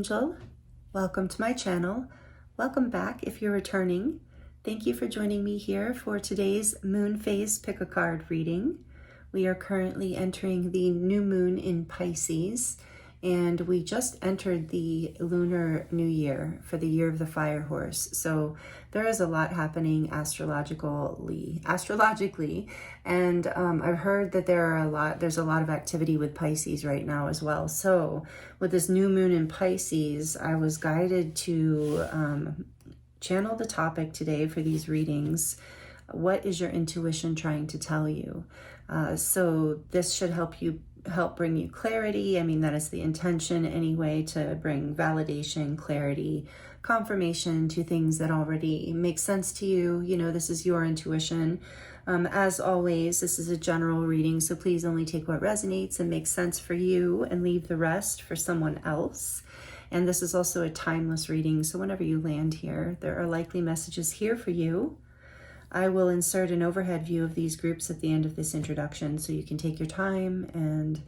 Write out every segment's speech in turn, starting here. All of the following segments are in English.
Angel. Welcome to my channel. Welcome back if you're returning. Thank you for joining me here for today's moon phase pick a card reading. We are currently entering the new moon in Pisces, and we just entered the lunar new year for the year of the fire horse. So there is a lot happening astrologically, and I've heard that there's a lot of activity with Pisces right now as well. So with this new moon in Pisces, I was guided to channel the topic today for these readings. What is your intuition trying to tell you? So this should help bring you clarity. I mean, that is the intention anyway, to bring validation, clarity, confirmation to things that already make sense to you. You know, this is your intuition. As always, this is a general reading, so please only take what resonates and makes sense for you and leave the rest for someone else. And this is also a timeless reading, so whenever you land here, there are likely messages here for you. I will insert an overhead view of these groups at the end of this introduction so you can take your time and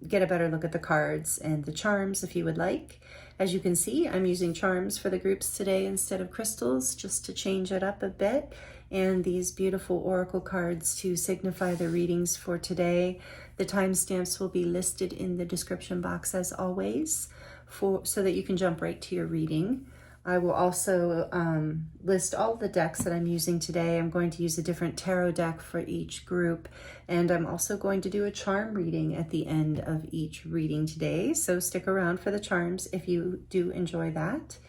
get a better look at the cards and the charms if you would like. As you can see, I'm using charms for the groups today instead of crystals, just to change it up a bit. And these beautiful oracle cards to signify the readings for today. The timestamps will be listed in the description box as always, so that you can jump right to your reading. I will also list all the decks that I'm using today. I'm going to use a different tarot deck for each group, and I'm also going to do a charm reading at the end of each reading today. So stick around for the charms if you do enjoy that.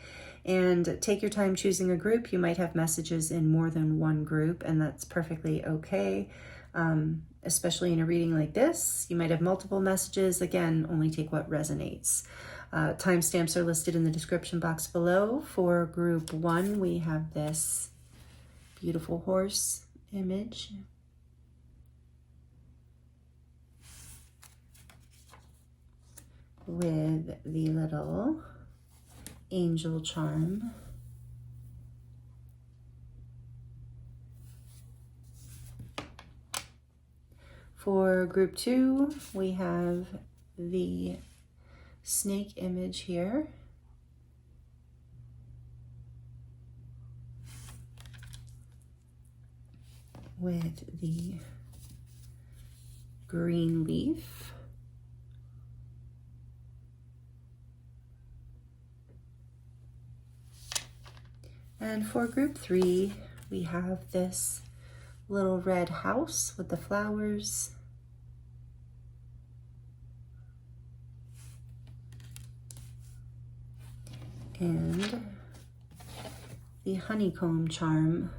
And take your time choosing a group. You might have messages in more than one group, and that's perfectly okay. Especially in a reading like this, you might have multiple messages. Again, only take what resonates. Timestamps are listed in the description box below. For group 1, we have this beautiful horse image. With the little angel charm. For group 2, we have the snake image here. With the green leaf. And for group 3, we have this little red house with the flowers. And the honeycomb charm.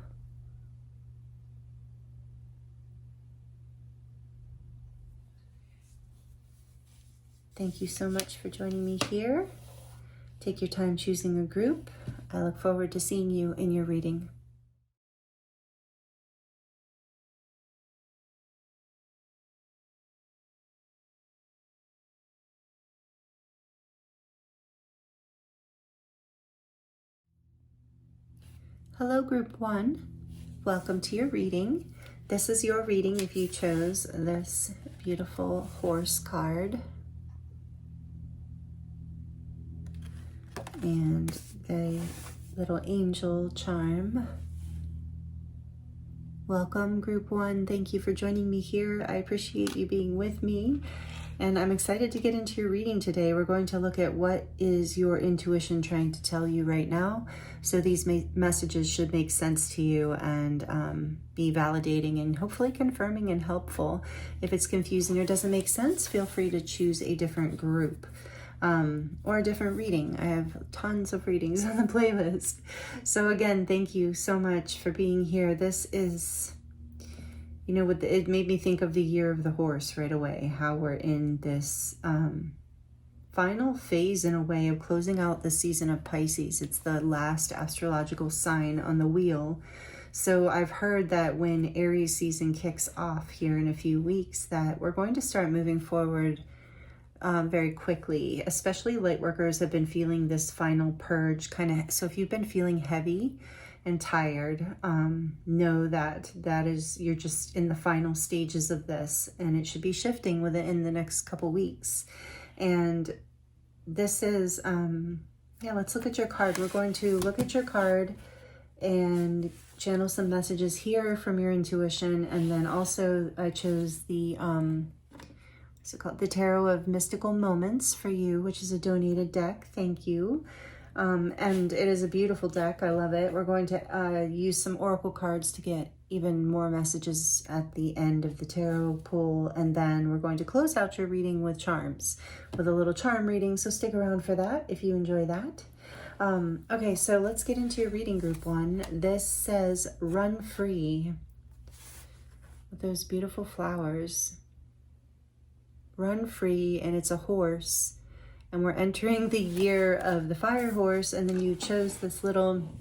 Thank you so much for joining me here. Take your time choosing a group. I look forward to seeing you in your reading. Hello, group 1. Welcome to your reading. This is your reading if you chose this beautiful horse card. And the little angel charm. Welcome, group 1. Thank you for joining me here. I appreciate you being with me, and I'm excited to get into your reading today. We're going to look at what is your intuition trying to tell you right now. So these messages should make sense to you and be validating and hopefully confirming and helpful. If it's confusing or doesn't make sense, feel free to choose a different group. Or a different reading. I have tons of readings on the playlist. So again, thank you so much for being here. This is, you know, it made me think of the year of the horse right away, how we're in this final phase in a way of closing out the season of Pisces. It's the last astrological sign on the wheel. So I've heard that when Aries season kicks off here in a few weeks, that we're going to start moving forward very quickly. Especially light workers have been feeling this final purge kind of. So if you've been feeling heavy and tired, know that you're just in the final stages of this, and it should be shifting within the next couple weeks. And this is, yeah, let's look at your card. We're going to look at your card and channel some messages here from your intuition. And then also I chose the, what's it called? The Tarot of Mystical Moments for you, which is a donated deck. Thank you. And it is a beautiful deck. I love it. We're going to use some oracle cards to get even more messages at the end of the tarot pull. And then we're going to close out your reading with charms, with a little charm reading. So stick around for that if you enjoy that. Okay, so let's get into your reading, group 1. This says run free with those beautiful flowers. Run free, and it's a horse. And we're entering the year of the fire horse, and then you chose this little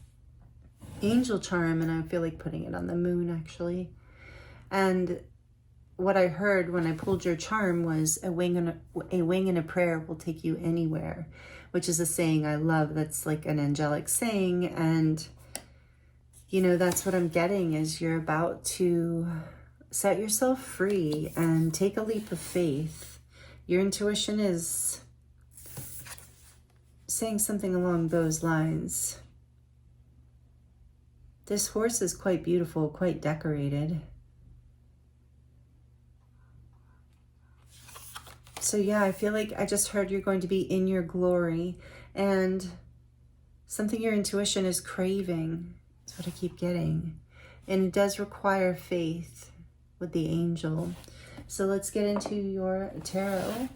angel charm, and I feel like putting it on the moon, actually. And what I heard when I pulled your charm was a wing and a prayer will take you anywhere, which is a saying I love. That's like an angelic saying, and you know, that's what I'm getting is you're about to set yourself free and take a leap of faith. Your intuition is saying something along those lines. This horse is quite beautiful, quite decorated. So yeah, I feel like I just heard you're going to be in your glory, and something your intuition is craving. That's what I keep getting. And it does require faith with the angel. So let's get into your tarot.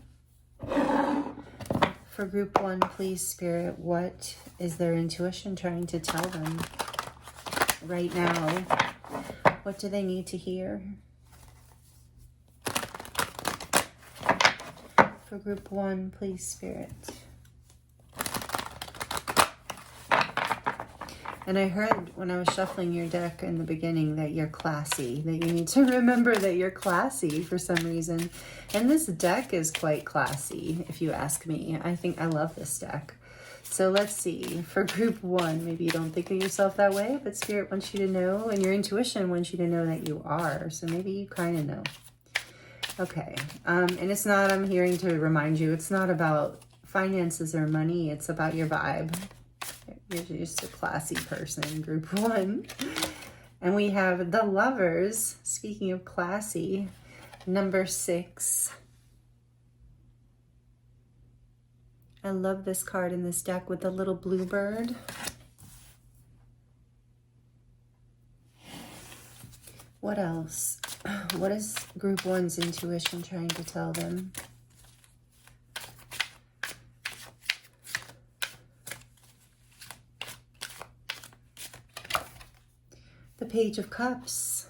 For group 1, please, Spirit, what is their intuition trying to tell them right now? What do they need to hear? For group 1, please, Spirit. And I heard when I was shuffling your deck in the beginning that you're classy, that you need to remember that you're classy for some reason. And this deck is quite classy, if you ask me. I think I love this deck. So let's see. For group 1, maybe you don't think of yourself that way, but Spirit wants you to know, and your intuition wants you to know that you are. So maybe you kind of know. Okay. And it's not, I'm hearing to remind you, it's not about finances or money. It's about your vibe. You're just a classy person, group 1. And we have the Lovers. Speaking of classy, number 6. I love this card in this deck with the little bluebird. What else? What is group 1's intuition trying to tell them? The Page of Cups.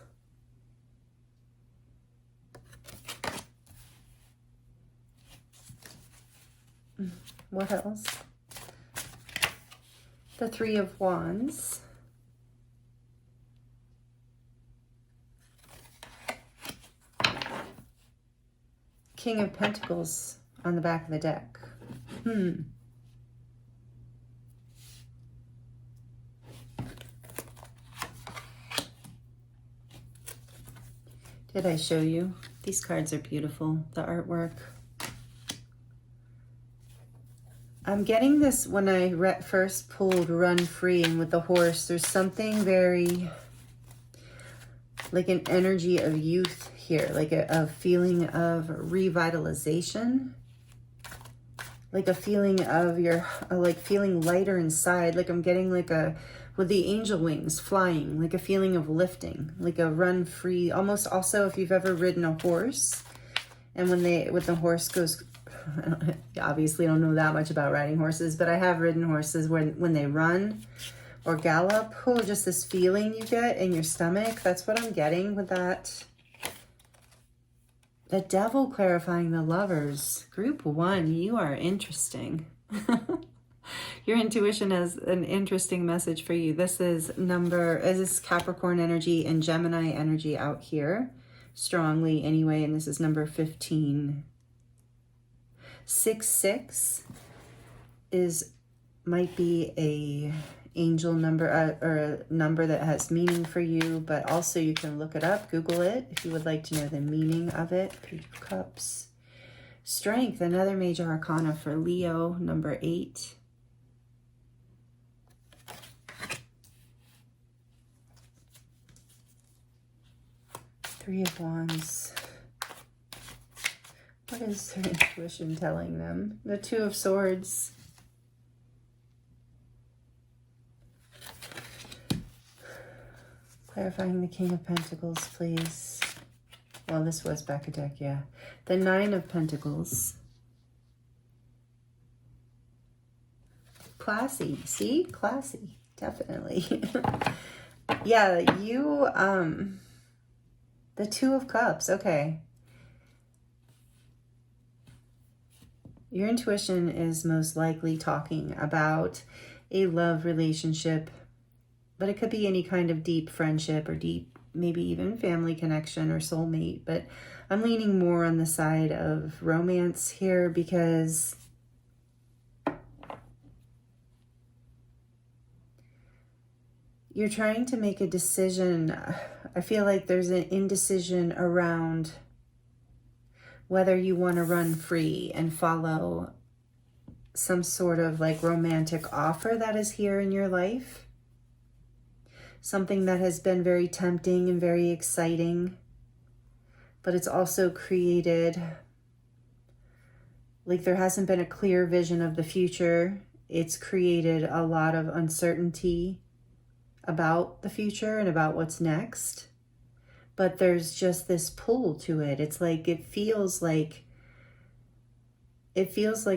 What else? The Three of Wands. King of Pentacles on the back of the deck. Did I show you? These cards are beautiful, the artwork. I'm getting this when I first pulled Run Free, and with the horse, there's something very, like an energy of youth here, like a feeling of revitalization, like a feeling of your, like feeling lighter inside, like I'm getting like a, with the angel wings flying, like a feeling of lifting, like a run free, almost also if you've ever ridden a horse, and when the horse goes, obviously I don't know that much about riding horses, but I have ridden horses when they run or gallop, oh, just this feeling you get in your stomach. That's what I'm getting with that. The Devil clarifying the Lovers. Group 1, you are interesting. Your intuition has an interesting message for you. This is Capricorn energy and Gemini energy out here strongly anyway, and this is number 15. 6 might be a angel number or a number that has meaning for you, but also you can look it up, Google it if you would like to know the meaning of it. Page of Cups. Strength, another major arcana for Leo, number 8. Three of Wands. What is their intuition telling them? The Two of Swords. Clarifying the King of Pentacles, please. Well, this was back a deck, yeah. The Nine of Pentacles. Classy. See? Classy. Definitely. Yeah, you, the Two of Cups. Okay. Your intuition is most likely talking about a love relationship, but it could be any kind of deep friendship or deep, maybe even family connection or soulmate. But I'm leaning more on the side of romance here because you're trying to make a decision. I feel like there's an indecision around whether you want to run free and follow some sort of like romantic offer that is here in your life. Something that has been very tempting and very exciting, but it's also created, like there hasn't been a clear vision of the future. It's created a lot of uncertainty about the future and about what's next. But there's just this pull to it. It's like, it feels like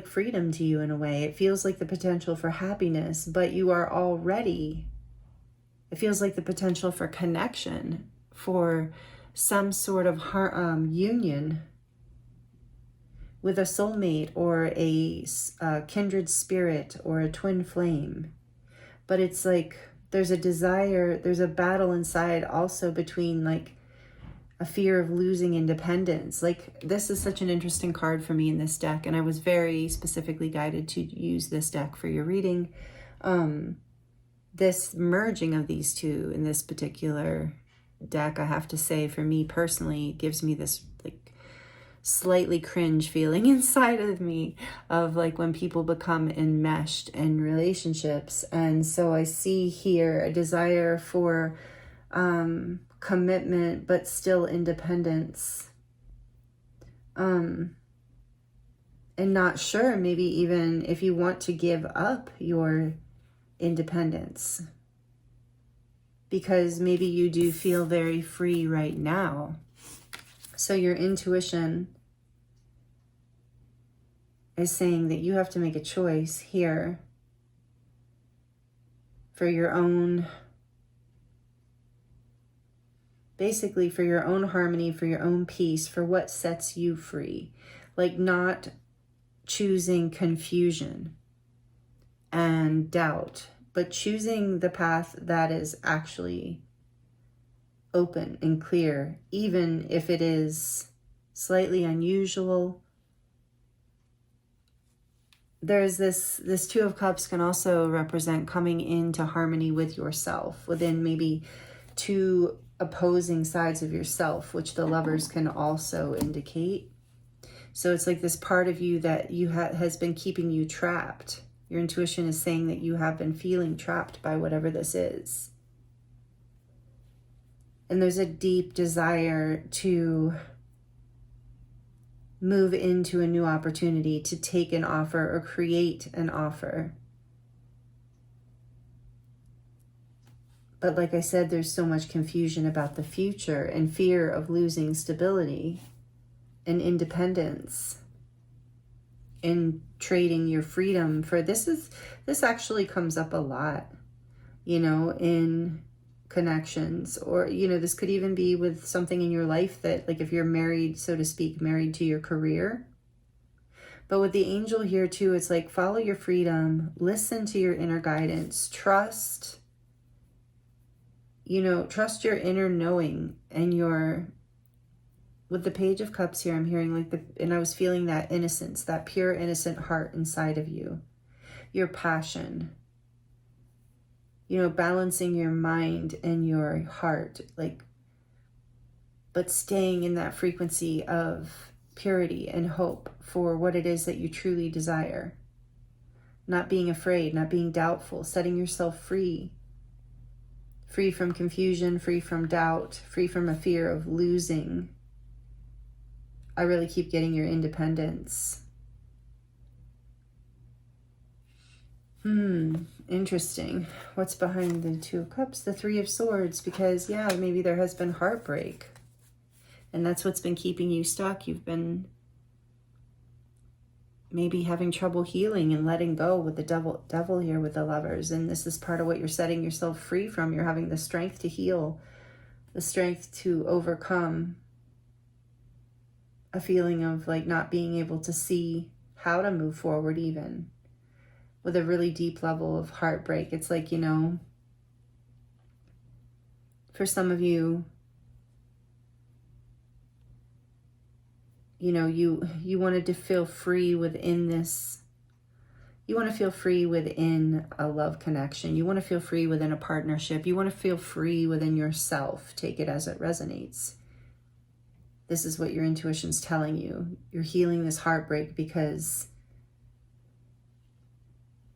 freedom to you in a way. It feels like the potential for happiness, but you are already, it feels like the potential for connection, for some sort of union with a soulmate or a kindred spirit or a twin flame. But it's like there's a desire, there's a battle inside also between like a fear of losing independence. Like this is such an interesting card for me in this deck, and I was very specifically guided to use this deck for your reading. This merging of these two in this particular deck, I have to say, for me personally, gives me this like slightly cringe feeling inside of me of like when people become enmeshed in relationships. And so I see here a desire for commitment, but still independence. And not sure, maybe even if you want to give up your independence, because maybe you do feel very free right now. So your intuition is saying that you have to make a choice here for your own, basically for your own harmony, for your own peace, for what sets you free. Like not choosing confusion and doubt, but choosing the path that is actually open and clear, even if it is slightly unusual. There's this Two of Cups can also represent coming into harmony with yourself, within maybe two opposing sides of yourself, which the Lovers can also indicate. So it's like this part of you that you has been keeping you trapped. Your intuition is saying that you have been feeling trapped by whatever this is. And there's a deep desire to move into a new opportunity, to take an offer or create an offer. But like I said, there's so much confusion about the future and fear of losing stability and independence and trading your freedom for this actually comes up a lot, you know, in connections, or, you know, this could even be with something in your life that, like if you're married, so to speak, married to your career. But with the angel here too, it's like follow your freedom, listen to your inner guidance, trust your inner knowing and your, with the Page of Cups here, I'm hearing and I was feeling that innocence, that pure innocent heart inside of you, your passion, you know, balancing your mind and your heart, like, but staying in that frequency of purity and hope for what it is that you truly desire. Not being afraid, not being doubtful, setting yourself free. Free from confusion, free from doubt, free from a fear of losing. I really keep getting your independence. Interesting. What's behind the Two of Cups? The Three of Swords, because yeah, maybe there has been heartbreak. And that's what's been keeping you stuck. You've been maybe having trouble healing and letting go with the devil here with the Lovers. And this is part of what you're setting yourself free from. You're having the strength to heal, the strength to overcome a feeling of like not being able to see how to move forward, even with a really deep level of heartbreak. It's like, you know, for some of you, you know, you wanted to feel free within this. You want to feel free within a love connection. You want to feel free within a partnership. You want to feel free within yourself. Take it as it resonates. This is what your intuition's telling you. You're healing this heartbreak because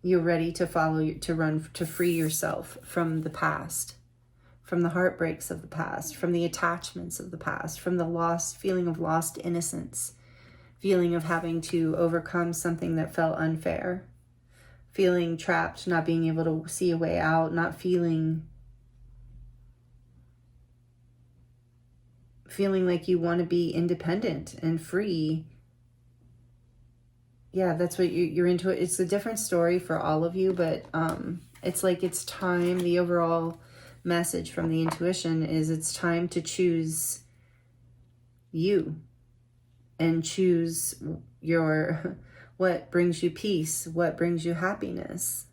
you're ready to run, to free yourself from the past, from the heartbreaks of the past, from the attachments of the past, from the feeling of lost innocence, feeling of having to overcome something that felt unfair, feeling trapped, not being able to see a way out, not feeling like you want to be independent and free. Yeah, that's what you're into. It's a different story for all of you, but it's like it's time. The overall message from the intuition is it's time to choose you and choose what brings you peace, what brings you happiness.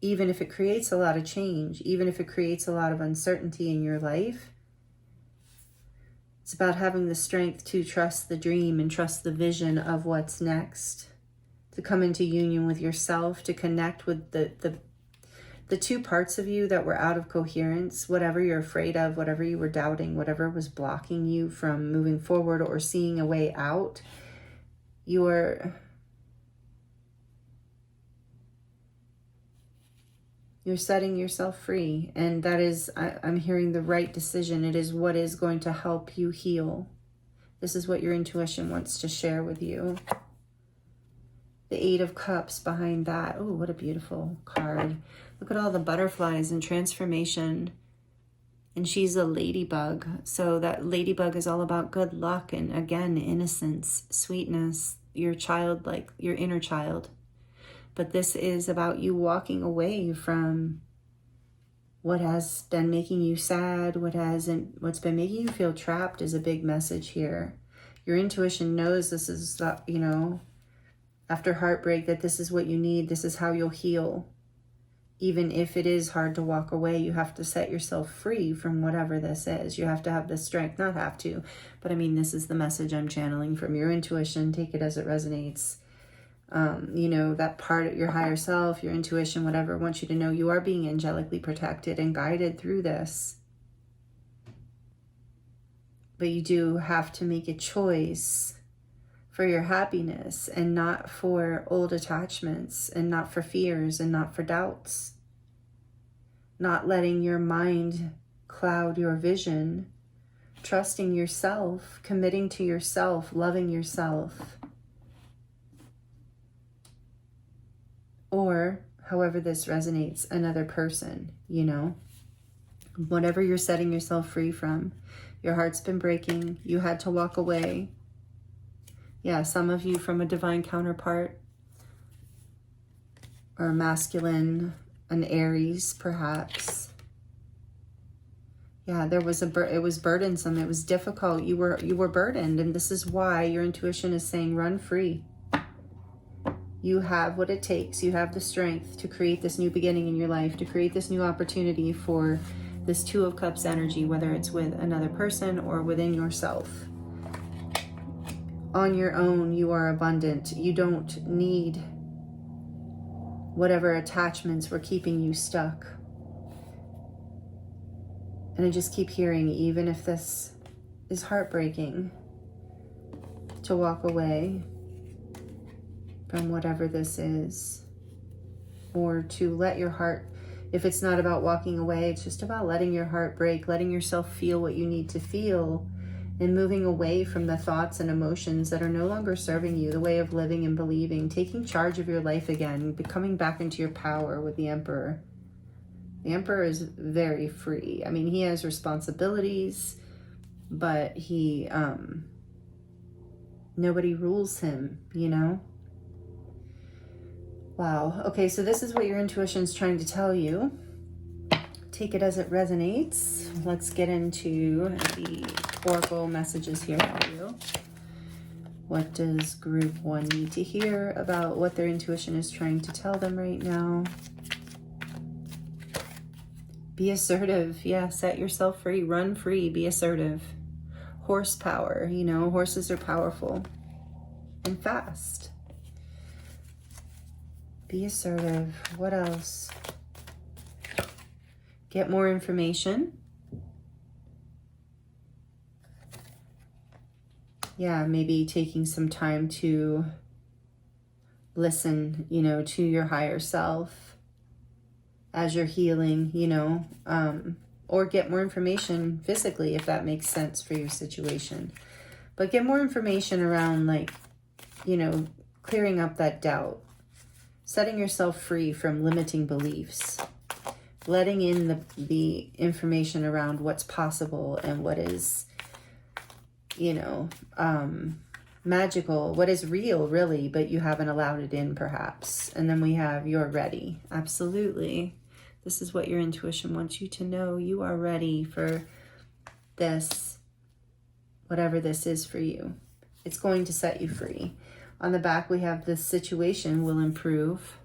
Even if it creates a lot of change, even if it creates a lot of uncertainty in your life, it's about having the strength to trust the dream and trust the vision of what's next, to come into union with yourself, to connect with the two parts of you that were out of coherence, whatever you're afraid of, whatever you were doubting, whatever was blocking you from moving forward or seeing a way out. You're setting yourself free, and that is, I'm hearing the right decision. It is what is going to help you heal. This is what your intuition wants to share with you. The Eight of Cups behind that. Oh, what a beautiful card. Look at all the butterflies and transformation. And she's a ladybug. So that ladybug is all about good luck and, again, innocence, sweetness, your childlike, your inner child. But this is about you walking away from what has been making you sad, what's been making you feel trapped is a big message here. Your intuition knows this is, you know, after heartbreak, that this is what you need. This is how you'll heal. Even if it is hard to walk away, you have to set yourself free from whatever this is. You have to have the strength, not have to, but I mean, this is the message I'm channeling from your intuition. Take it as it resonates. You know, that part of your higher self, your intuition, whatever, wants you to know you are being angelically protected and guided through this. But you do have to make a choice for your happiness and not for old attachments and not for fears and not for doubts. Not letting your mind cloud your vision, trusting yourself, committing to yourself, loving yourself. Or, however this resonates, another person, you know. Whatever you're setting yourself free from. Your heart's been breaking. You had to walk away. Yeah, some of you from a divine counterpart. Or a masculine, an Aries, perhaps. Yeah, there was it was burdensome. It was difficult. You were burdened. And this is why your intuition is saying, run free. You have what it takes. You have the strength to create this new beginning in your life, to create this new opportunity for this Two of Cups energy, whether it's with another person or within yourself. On your own, you are abundant. You don't need whatever attachments were keeping you stuck. And I just keep hearing, even if this is heartbreaking, to walk away from whatever this is, or to let your heart, if it's not about walking away, it's just about letting your heart break, letting yourself feel what you need to feel, and moving away from the thoughts and emotions that are no longer serving you, the way of living and believing, taking charge of your life again, coming back into your power with the Emperor. The Emperor is very free. I mean, he has responsibilities, but he, nobody rules him, you know? Wow. Okay, so this is what your intuition is trying to tell you. Take it as it resonates. Let's get into the oracle messages here for you. What does group 1 need to hear about what their intuition is trying to tell them right now? Be assertive. Yeah, set yourself free. Run free. Be assertive. Horsepower. You know, horses are powerful and fast. Be assertive. What else? Get more information. Yeah, maybe taking some time to listen, you know, to your higher self as you're healing, you know, or get more information physically if that makes sense for your situation. But get more information around, like, you know, clearing up that doubt. Setting yourself free from limiting beliefs, letting in the information around what's possible and what is, you know, magical, what is real, really, but you haven't allowed it in, perhaps. And then we have, you're ready. Absolutely. This is what your intuition wants you to know. You are ready for this, whatever this is for you. It's going to set you free. On the back, we have this situation will improve.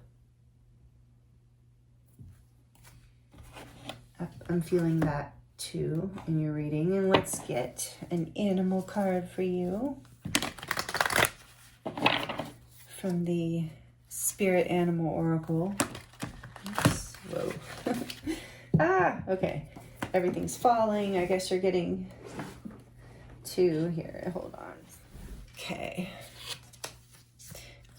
I'm feeling that too in your reading. And let's get an animal card for you from the Spirit Animal Oracle. Oops. Whoa. Okay. Everything's falling. I guess you're getting two here. Hold on. Okay.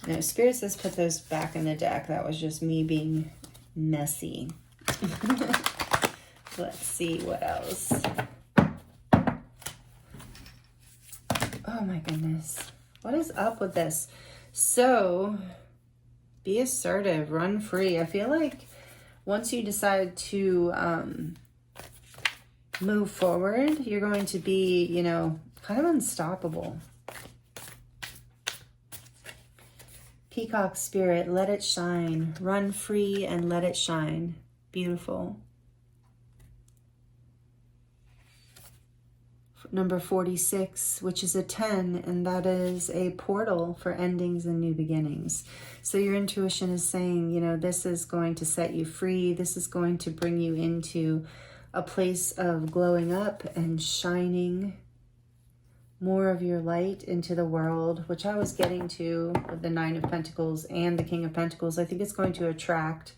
No, Spirit says put those back in the deck. That was just me being messy. Let's see what else. Oh my goodness. What is up with this? So, be assertive, run free. I feel like once you decide to move forward, you're going to be, you know, kind of unstoppable. Peacock Spirit, let it shine. Run free and let it shine. Beautiful. Number 46, which is a 10, and that is a portal for endings and new beginnings. So your intuition is saying, you know, this is going to set you free. This is going to bring you into a place of glowing up and shining more of your light into the world, which I was getting to with the 9 of Pentacles and the King of Pentacles. I think it's going to attract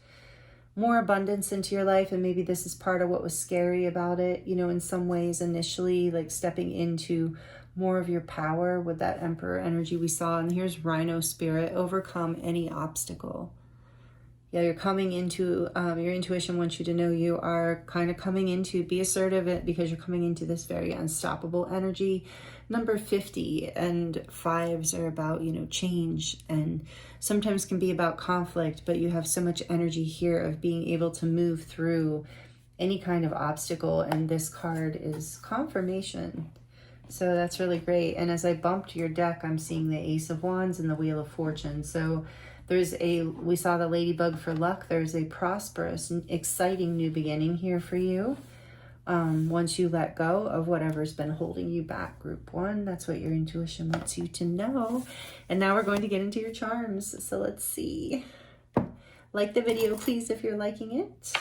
more abundance into your life, and maybe this is part of what was scary about it, you know, in some ways initially, like stepping into more of your power with that Emperor energy we saw. And here's Rhino Spirit, overcome any obstacle. Yeah, you're coming into, your intuition wants you to know you are kind of coming into, be assertive because you're coming into this very unstoppable energy. Number 50 and 5s are about, you know, change, and sometimes can be about conflict, but you have so much energy here of being able to move through any kind of obstacle. And this card is confirmation. So that's really great. And as I bumped your deck, I'm seeing the Ace of Wands and the Wheel of Fortune. So we saw the Ladybug for luck. There's a prosperous, exciting new beginning here for you. Once you let go of whatever's been holding you back, group 1, that's what your intuition wants you to know. And now we're going to get into your charms. So let's see. Like the video, please, if you're liking it.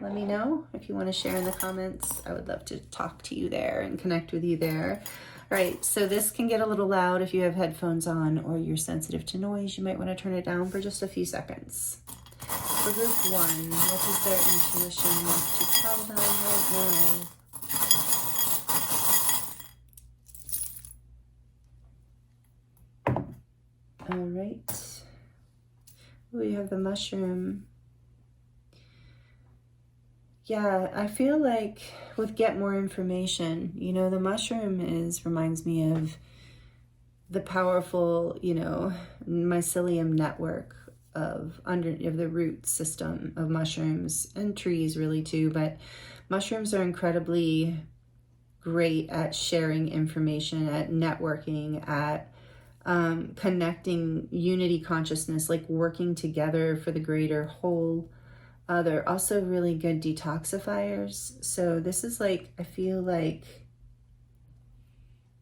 Let me know if you want to share in the comments. I would love to talk to you there and connect with you there. All right, so this can get a little loud if you have headphones on or you're sensitive to noise. You might want to turn it down for just a few seconds. For group 1, what does their intuition want to tell them right now? All right. We have the mushroom. Yeah, I feel like with get more information, you know, the mushroom reminds me of the powerful, you know, mycelium network of the root system of mushrooms and trees really too, but mushrooms are incredibly great at sharing information, at networking, at connecting unity consciousness, like working together for the greater whole. They're also really good detoxifiers. So this is like, I feel like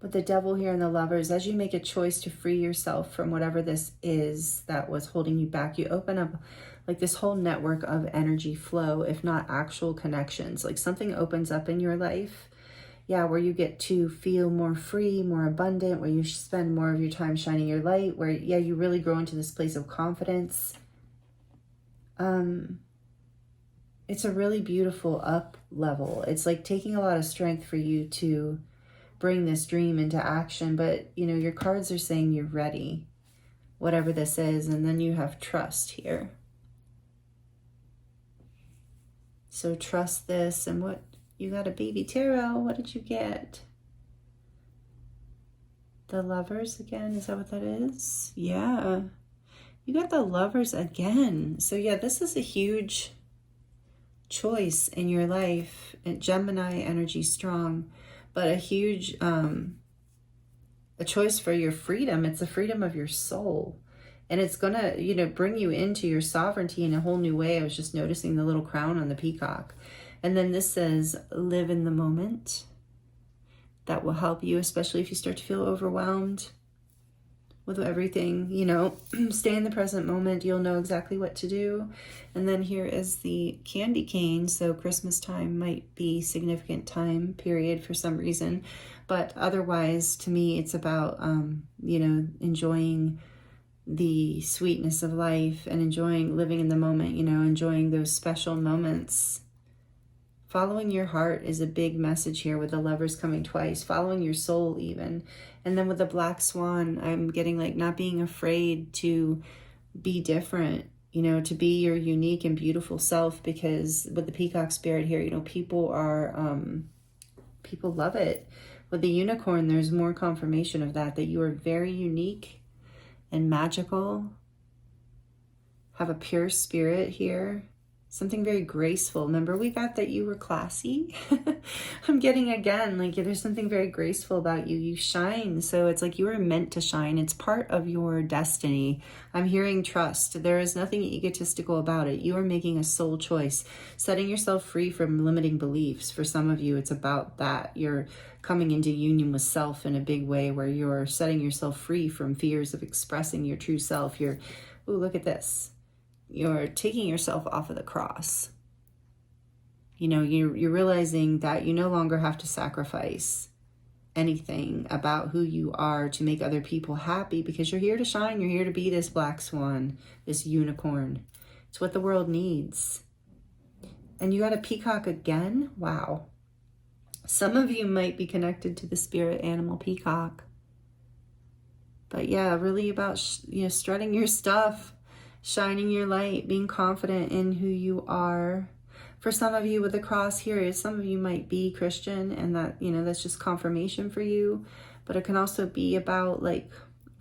with the devil here and the lovers, as you make a choice to free yourself from whatever this is that was holding you back, you open up like this whole network of energy flow, if not actual connections. Like something opens up in your life, yeah, where you get to feel more free, more abundant, where you spend more of your time shining your light, where, yeah, you really grow into this place of confidence. It's a really beautiful up level. It's like taking a lot of strength for you to bring this dream into action, but you know, your cards are saying you're ready, whatever this is, and then you have trust here. So trust this. And what you got, a baby tarot, what did you get? The lovers again, is that what that is? Yeah, you got the lovers again. So yeah, this is a huge choice in your life, and Gemini energy strong, but a huge a choice for your freedom. It's the freedom of your soul, and it's gonna, you know, bring you into your sovereignty in a whole new way. I was just noticing the little crown on the peacock. And then this says live in the moment. That will help you, especially if you start to feel overwhelmed with everything, you know. Stay in the present moment. You'll know exactly what to do. And then here is the candy cane. So Christmas time might be significant time period for some reason, but otherwise to me it's about you know, enjoying the sweetness of life and enjoying living in the moment, you know, enjoying those special moments. Following your heart is a big message here with the lovers coming twice, following your soul even. And then with the black swan, I'm getting like not being afraid to be different, you know, to be your unique and beautiful self, because with the peacock spirit here, you know, people love it. With the unicorn, there's more confirmation of that you are very unique and magical, have a pure spirit here. Something very graceful. Remember, we got that you were classy. I'm getting again, like there's something very graceful about you. You shine. So it's like you were meant to shine. It's part of your destiny. I'm hearing trust. There is nothing egotistical about it. You are making a soul choice, setting yourself free from limiting beliefs. For some of you, it's about that. You're coming into union with self in a big way, where you're setting yourself free from fears of expressing your true self. You're, ooh, look at this. You're taking yourself off of the cross. You know, you're realizing that you no longer have to sacrifice anything about who you are to make other people happy, because you're here to shine. You're here to be this black swan, this unicorn. It's what the world needs. And you got a peacock again? Wow. Some of you might be connected to the spirit animal peacock. But yeah, really about, you know, strutting your stuff, shining your light, being confident in who you are. For some of you with the cross here, some of you might be Christian, and that, you know, that's just confirmation for you. But it can also be about like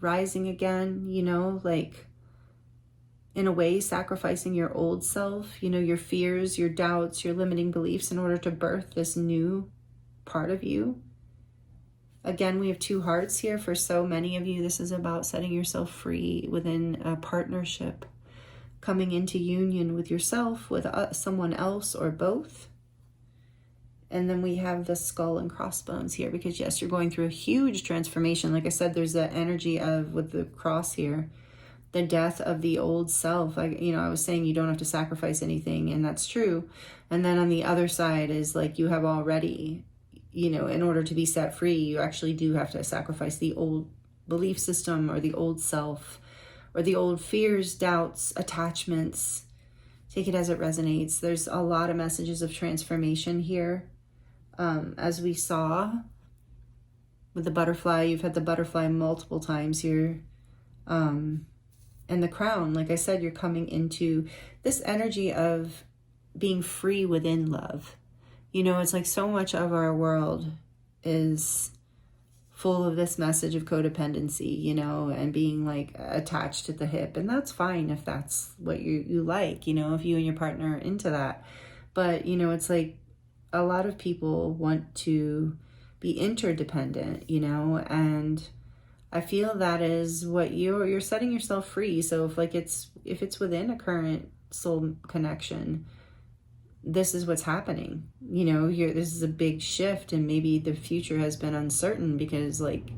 rising again, you know, like in a way sacrificing your old self, you know, your fears, your doubts, your limiting beliefs in order to birth this new part of you. Again, we have two hearts here. For so many of you, this is about setting yourself free within a partnership, coming into union with yourself, with someone else, or both. And then we have the skull and crossbones here, because yes, you're going through a huge transformation. Like I said, there's that energy of, with the cross here, the death of the old self. I was saying you don't have to sacrifice anything, and that's true. And then on the other side is like you have already, you know, in order to be set free, you actually do have to sacrifice the old belief system or the old self or the old fears, doubts, attachments. Take it as it resonates. There's a lot of messages of transformation here. As we saw with the butterfly, you've had the butterfly multiple times here. And the crown, like I said, you're coming into this energy of being free within love. You know, it's like so much of our world is full of this message of codependency, you know, and being like attached at the hip. And that's fine if that's what you like, you know, if you and your partner are into that. But, you know, it's like a lot of people want to be interdependent, you know, and I feel that is what you're setting yourself free. So if it's within a current soul connection, this is what's happening. You know, this is a big shift, and maybe the future has been uncertain because, like,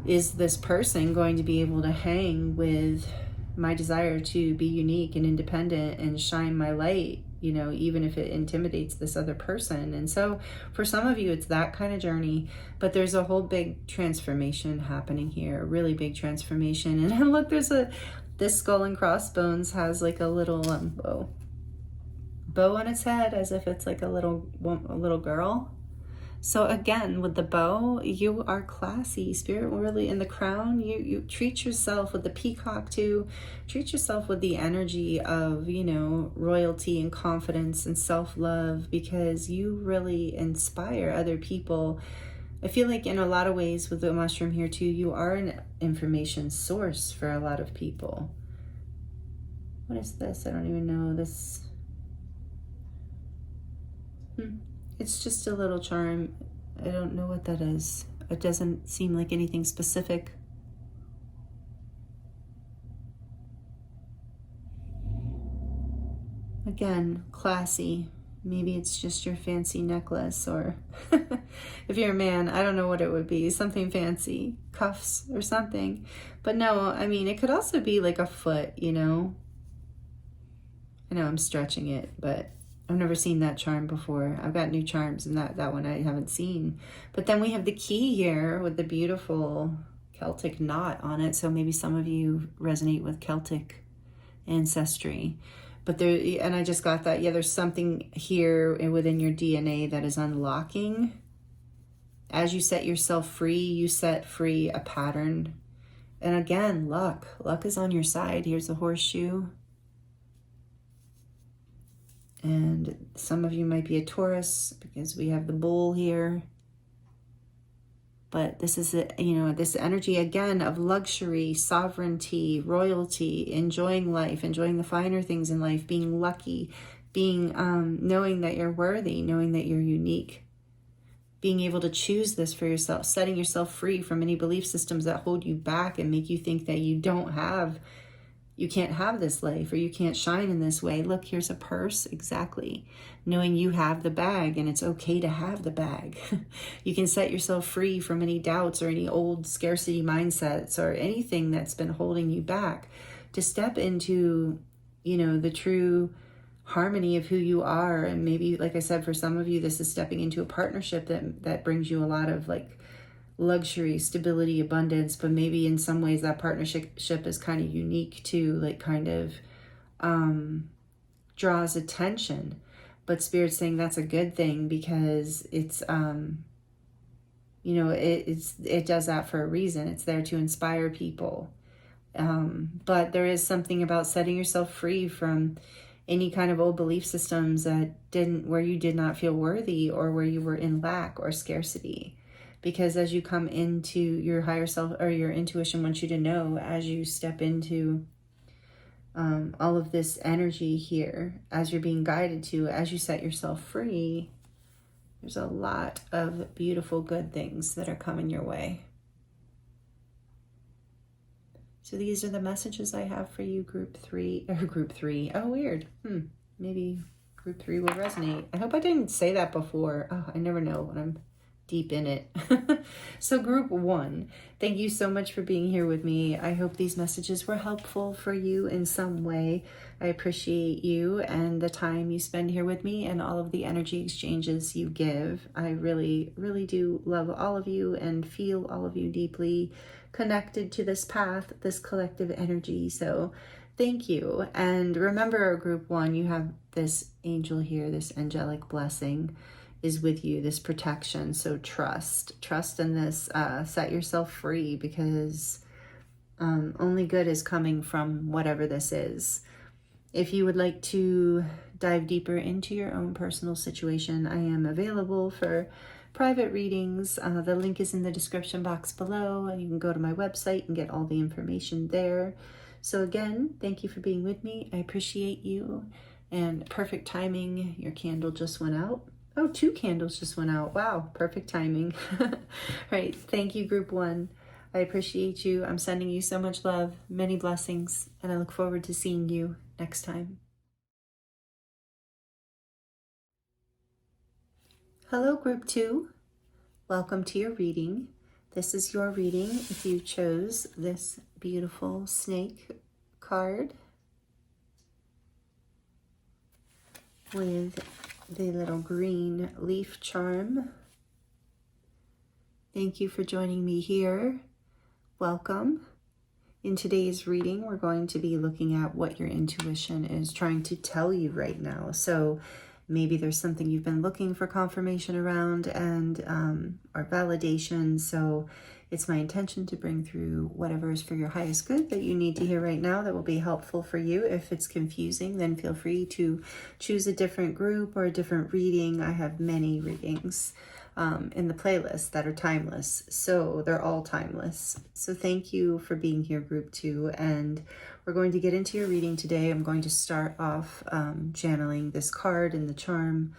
is this person going to be able to hang with my desire to be unique and independent and shine my light, you know, even if it intimidates this other person? And so for some of you, it's that kind of journey, but there's a whole big transformation happening here, a really big transformation. And look, this skull and crossbones has like a little bow on its head, as if it's like a little girl. So again, with the bow, you are classy. Spirit really, in the crown, you treat yourself with the peacock too. Treat yourself with the energy of, you know, royalty and confidence and self-love, because you really inspire other people. I feel like in a lot of ways with the mushroom here too, you are an information source for a lot of people. What is this? I don't even know this. It's just a little charm. I don't know what that is. It doesn't seem like anything specific. Again, classy. Maybe it's just your fancy necklace, or if you're a man, I don't know what it would be. Something fancy, cuffs or something. But no, I mean, it could also be like a foot, you know? I know I'm stretching it, but I've never seen that charm before. I've got new charms, and that one I haven't seen. But then we have the key here with the beautiful Celtic knot on it. So maybe some of you resonate with Celtic ancestry. But and I just got that, yeah, there's something here within your DNA that is unlocking. As you set yourself free, you set free a pattern. And again, luck is on your side. Here's a horseshoe. And some of you might be a Taurus because we have the bull here. But this is, you know, this energy again of luxury, sovereignty, royalty, enjoying life, enjoying the finer things in life, being lucky, being, knowing that you're worthy, knowing that you're unique, being able to choose this for yourself, setting yourself free from any belief systems that hold you back and make you think that you can't have this life, or you can't shine in this way. Look, here's a purse. Exactly. Knowing you have the bag, and it's okay to have the bag. You can set yourself free from any doubts or any old scarcity mindsets or anything that's been holding you back, to step into, you know, the true harmony of who you are. And maybe, like I said, for some of you, this is stepping into a partnership that brings you a lot of like luxury, stability, abundance, but maybe in some ways that partnership is kind of unique too, like kind of draws attention. But Spirit's saying that's a good thing, because it's you know, it does that for a reason. It's there to inspire people. But there is something about setting yourself free from any kind of old belief systems where you did not feel worthy, or where you were in lack or scarcity. Because as you come into your higher self, or your intuition wants you to know, as you step into all of this energy here, as you're being guided to, as you set yourself free, there's a lot of beautiful, good things that are coming your way. So these are the messages I have for you, group 3. Oh, weird. Maybe group 3 will resonate. I hope I didn't say that before. Oh, I never know when I'm deep in it. So group 1, thank you so much for being here with me. I hope these messages were helpful for you in some way. I appreciate you and the time you spend here with me, and all of the energy exchanges you give. I really, really do love all of you and feel all of you deeply connected to this path, this collective energy. So thank you. And remember, group 1, you have this angel here, this angelic blessing is with you, this protection. So trust in this, set yourself free, because Only good is coming from whatever this is. If you would like to dive deeper into your own personal situation, I am available for private readings. The link is in the description box below, and you can go to my website and get all the information there. So again, thank you for being with me. I appreciate you. And perfect timing, your candle just went out. Oh, 2 candles just went out. Wow, perfect timing. Right, thank you, group 1. I appreciate you. I'm sending you so much love, many blessings, and I look forward to seeing you next time. Hello, group 2. Welcome to your reading. This is your reading if you chose this beautiful snake card with the little green leaf charm. Thank you for joining me here. Welcome. In today's reading, we're going to be looking at what your intuition is trying to tell you right now. So maybe there's something you've been looking for confirmation around and or validation. So it's my intention to bring through whatever is for your highest good that you need to hear right now that will be helpful for you. If it's confusing, then feel free to choose a different group or a different reading. I have many readings in the playlist that are timeless. So they're all timeless. So thank you for being here, group 2. And we're going to get into your reading today. I'm going to start off channeling this card and the charm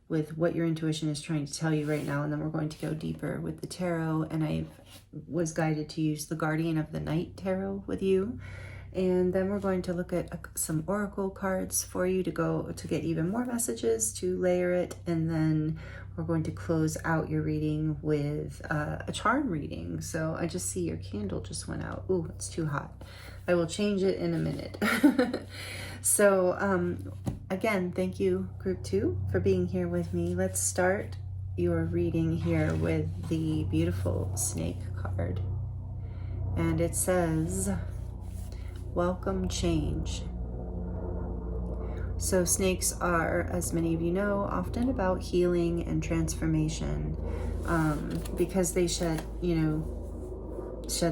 with what your intuition is trying to tell you right now. And then we're going to go deeper with the tarot. And I was guided to use the Guardian of the Night tarot with you. And then we're going to look at some oracle cards for you to get even more messages, to layer it. And then we're going to close out your reading with a charm reading. So I just see your candle just went out. Ooh, it's too hot. I will change it in a minute. So again, thank you, group 2, for being here with me. Let's start your reading here with the beautiful snake card. And it says, welcome change. So snakes are, as many of you know, often about healing and transformation because they shed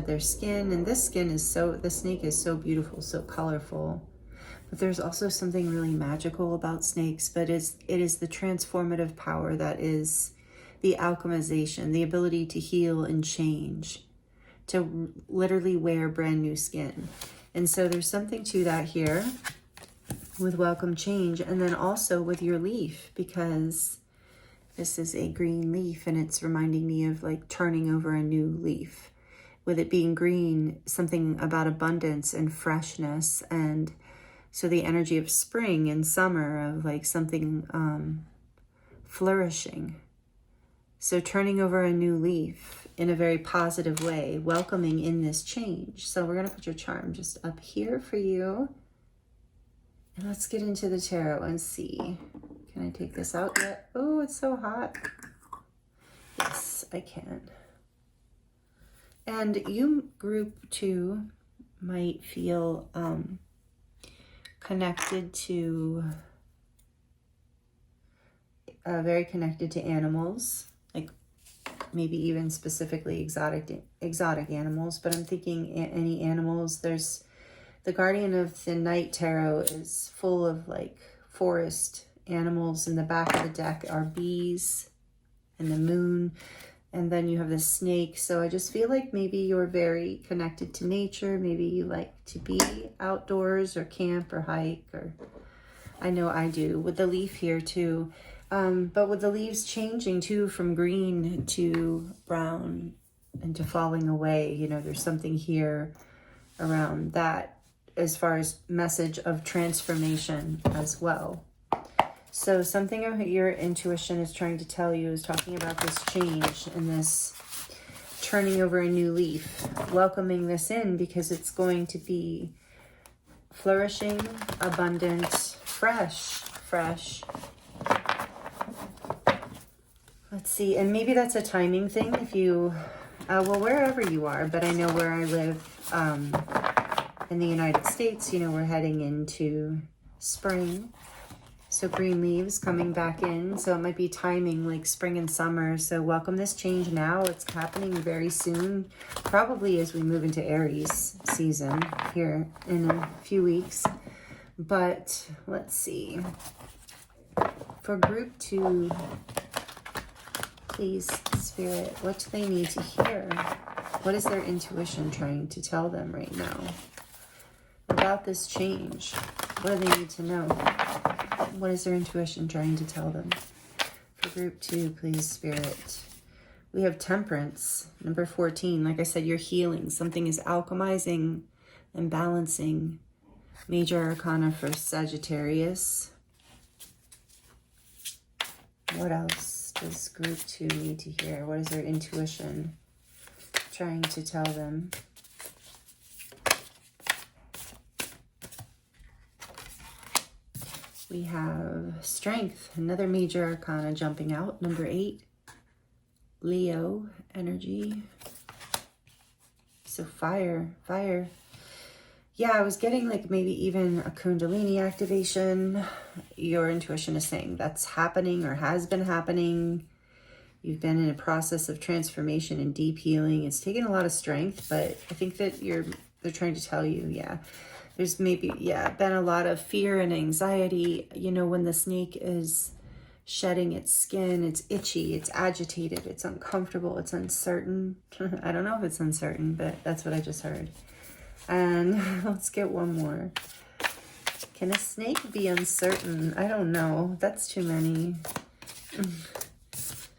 their skin. And this skin is the snake is so beautiful, so colorful. But there's also something really magical about snakes, but it is the transformative power that is the alchemization, the ability to heal and change, to literally wear brand new skin. And so there's something to that here with welcome change, and then also with your leaf, because this is a green leaf and it's reminding me of like turning over a new leaf. With it being green, something about abundance and freshness, and so the energy of spring and summer, of like something flourishing. So turning over a new leaf in a very positive way, welcoming in this change. So we're going to put your charm just up here for you. And let's get into the tarot and see. Can I take this out yet? Oh, it's so hot. Yes, I can. And you, group 2, might feel connected to, very connected to animals, like maybe even specifically exotic animals. But I'm thinking any animals. There's the Guardian of the Night tarot is full of like forest animals. In the back of the deck are bees and the moon. And then you have the snake. So I just feel like maybe you're very connected to nature. Maybe you like to be outdoors or camp or hike, or I know I do with the leaf here too. But with the leaves changing too from green to brown and to falling away, you know, there's something here around that as far as message of transformation as well. So something of your intuition is trying to tell you is talking about this change and this turning over a new leaf, welcoming this in because it's going to be flourishing, abundant, fresh. Let's see, and maybe that's a timing thing if you, well, wherever you are, but I know where I live in the United States, you know, we're heading into spring. So green leaves coming back in. So it might be timing like spring and summer. So welcome this change now. It's happening very soon. Probably as we move into Aries season here in a few weeks. But let's see. For group 2, please, Spirit, what do they need to hear? What is their intuition trying to tell them right now about this change? What do they need to know? What is their intuition trying to tell them? For group 2, please, Spirit. We have Temperance, number 14. Like I said, you're healing. Something is alchemizing and balancing. Major Arcana for Sagittarius. What else does group 2 need to hear? What is their intuition trying to tell them? We have Strength, another major arcana jumping out, number 8. Leo energy. So fire. Yeah, I was getting like maybe even a Kundalini activation. Your intuition is saying that's happening or has been happening. You've been in a process of transformation and deep healing. It's taken a lot of strength, but I think that they're trying to tell you, there's maybe, been a lot of fear and anxiety. You know, when the snake is shedding its skin, it's itchy, it's agitated, it's uncomfortable, it's uncertain. I don't know if it's uncertain, but that's what I just heard. And let's get one more. Can a snake be uncertain? I don't know. That's too many. If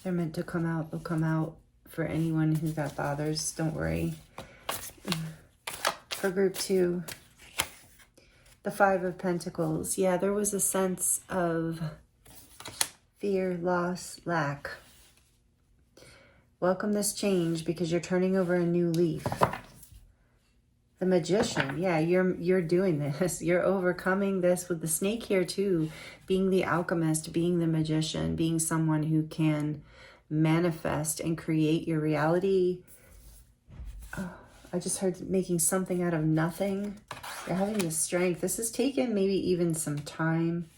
they're meant to come out, they'll come out. For anyone who that bothers, don't worry. For group 2, the 5 of Pentacles. Yeah, there was a sense of fear, loss, lack. Welcome this change because you're turning over a new leaf. The Magician. Yeah, you're doing this. You're overcoming this with the snake here too. Being the alchemist, being the magician, being someone who can manifest and create your reality. Oh, I just heard making something out of nothing. You're having the strength. This has taken maybe even some time.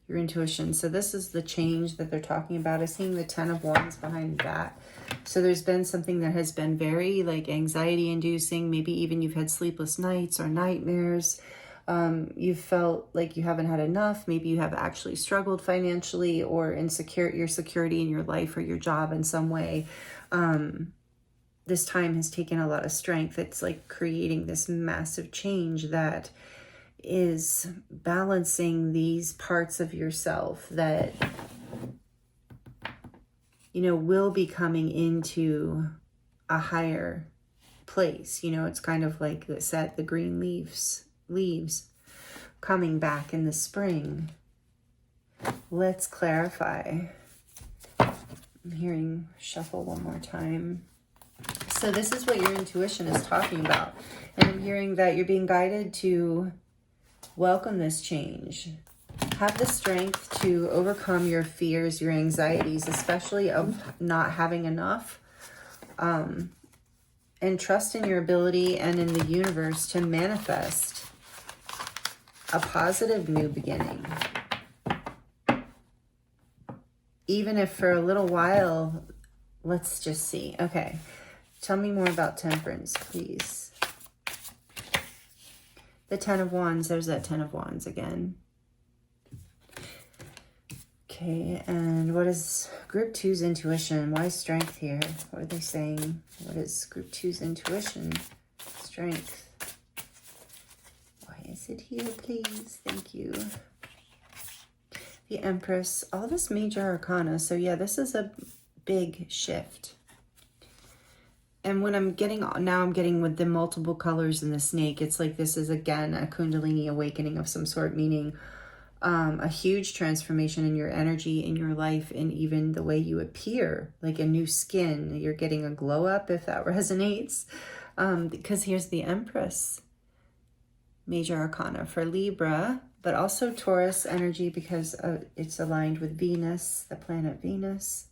Your intuition. So this is the change that they're talking about. I'm seeing the 10 of Wands behind that. So there's been something that has been very like anxiety inducing. Maybe even you've had sleepless nights or nightmares. You've felt like you haven't had enough. Maybe you have actually struggled financially or your security in your life or your job in some way. This time has taken a lot of strength. It's like creating this massive change that is balancing these parts of yourself that, you know, will be coming into a higher place. You know, it's kind of like the green leaves coming back in the spring. Let's clarify. I'm hearing shuffle one more time. So this is what your intuition is talking about. And I'm hearing that you're being guided to welcome this change. Have the strength to overcome your fears, your anxieties, especially of not having enough. And trust in your ability and in the universe to manifest a positive new beginning. Even if for a little while, let's just see. Okay, tell me more about Temperance, please. The 10 of Wands, there's that 10 of Wands again. Okay, and what is group 2's intuition? Why strength here? What are they saying? What is group 2's intuition? Strength. Why is it here, please? Thank you. The Empress, all this major arcana. So yeah, this is a big shift. And when I'm getting with the multiple colors in the snake, it's like this is again a Kundalini awakening of some sort, meaning a huge transformation in your energy, in your life, and even the way you appear, like a new skin. You're getting a glow up, if that resonates. Because here's the Empress, major arcana for Libra, but also Taurus energy because it's aligned with Venus, the planet Venus.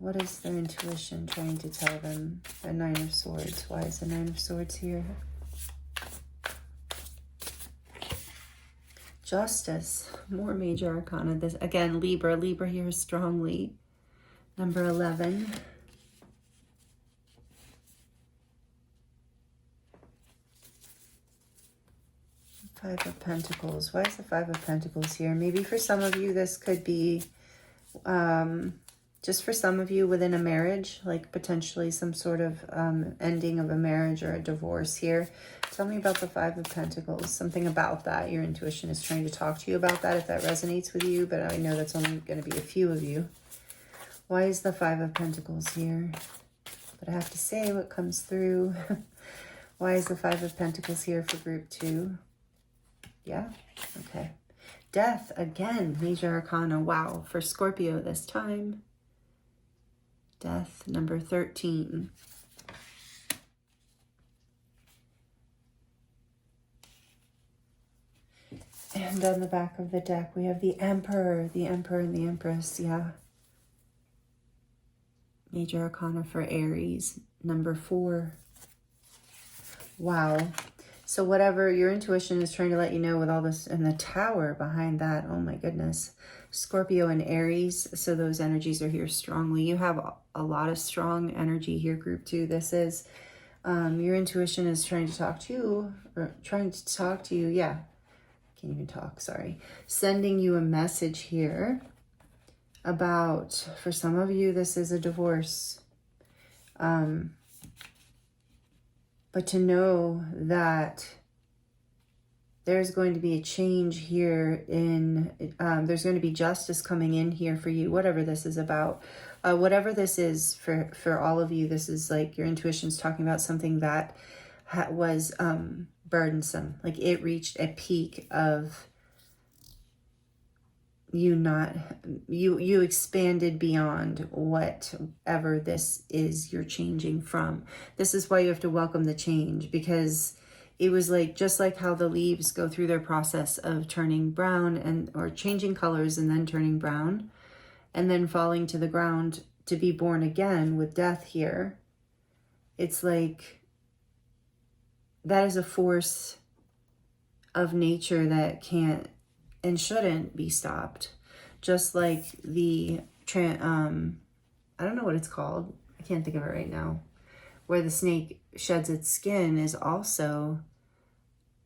What is their intuition trying to tell them? The Nine of Swords. Why is the Nine of Swords here? Justice. More major arcana. This again, Libra. Libra here strongly. Number 11. Five of Pentacles. Why is the Five of Pentacles here? Maybe for some of you, this could be just for some of you within a marriage, like potentially some sort of ending of a marriage or a divorce here. Tell me about the Five of Pentacles. Something about that. Your intuition is trying to talk to you about that if that resonates with you, but I know that's only going to be a few of you. Why is the Five of Pentacles here? But I have to say what comes through. Why is the Five of Pentacles here for group 2? Yeah, okay. Death, again, major arcana. Wow, for Scorpio this time. Death, number 13. And on the back of the deck, we have the Emperor and the Empress, yeah. Major arcana for Aries, number 4. Wow. So whatever your intuition is trying to let you know with all this, and the Tower behind that, oh my goodness. Scorpio and Aries, so those energies are here strongly. You have a lot of strong energy here, group 2. This is, your intuition is trying to talk to you, yeah. Can't even talk, sorry. Sending you a message here about, for some of you, this is a divorce. But to know that there's going to be a change here in, there's going to be justice coming in here for you, whatever this is about. Whatever this is for all of you, this is like your intuition's talking about something that was burdensome. Like it reached a peak of you expanded beyond whatever this is you're changing from. This is why you have to welcome the change, because it was like, just like how the leaves go through their process of turning brown or changing colors and then turning brown and then falling to the ground to be born again with death here. It's like that is a force of nature that can't and shouldn't be stopped. Just like the, I don't know what it's called. I can't think of it right now. Where the snake sheds its skin is also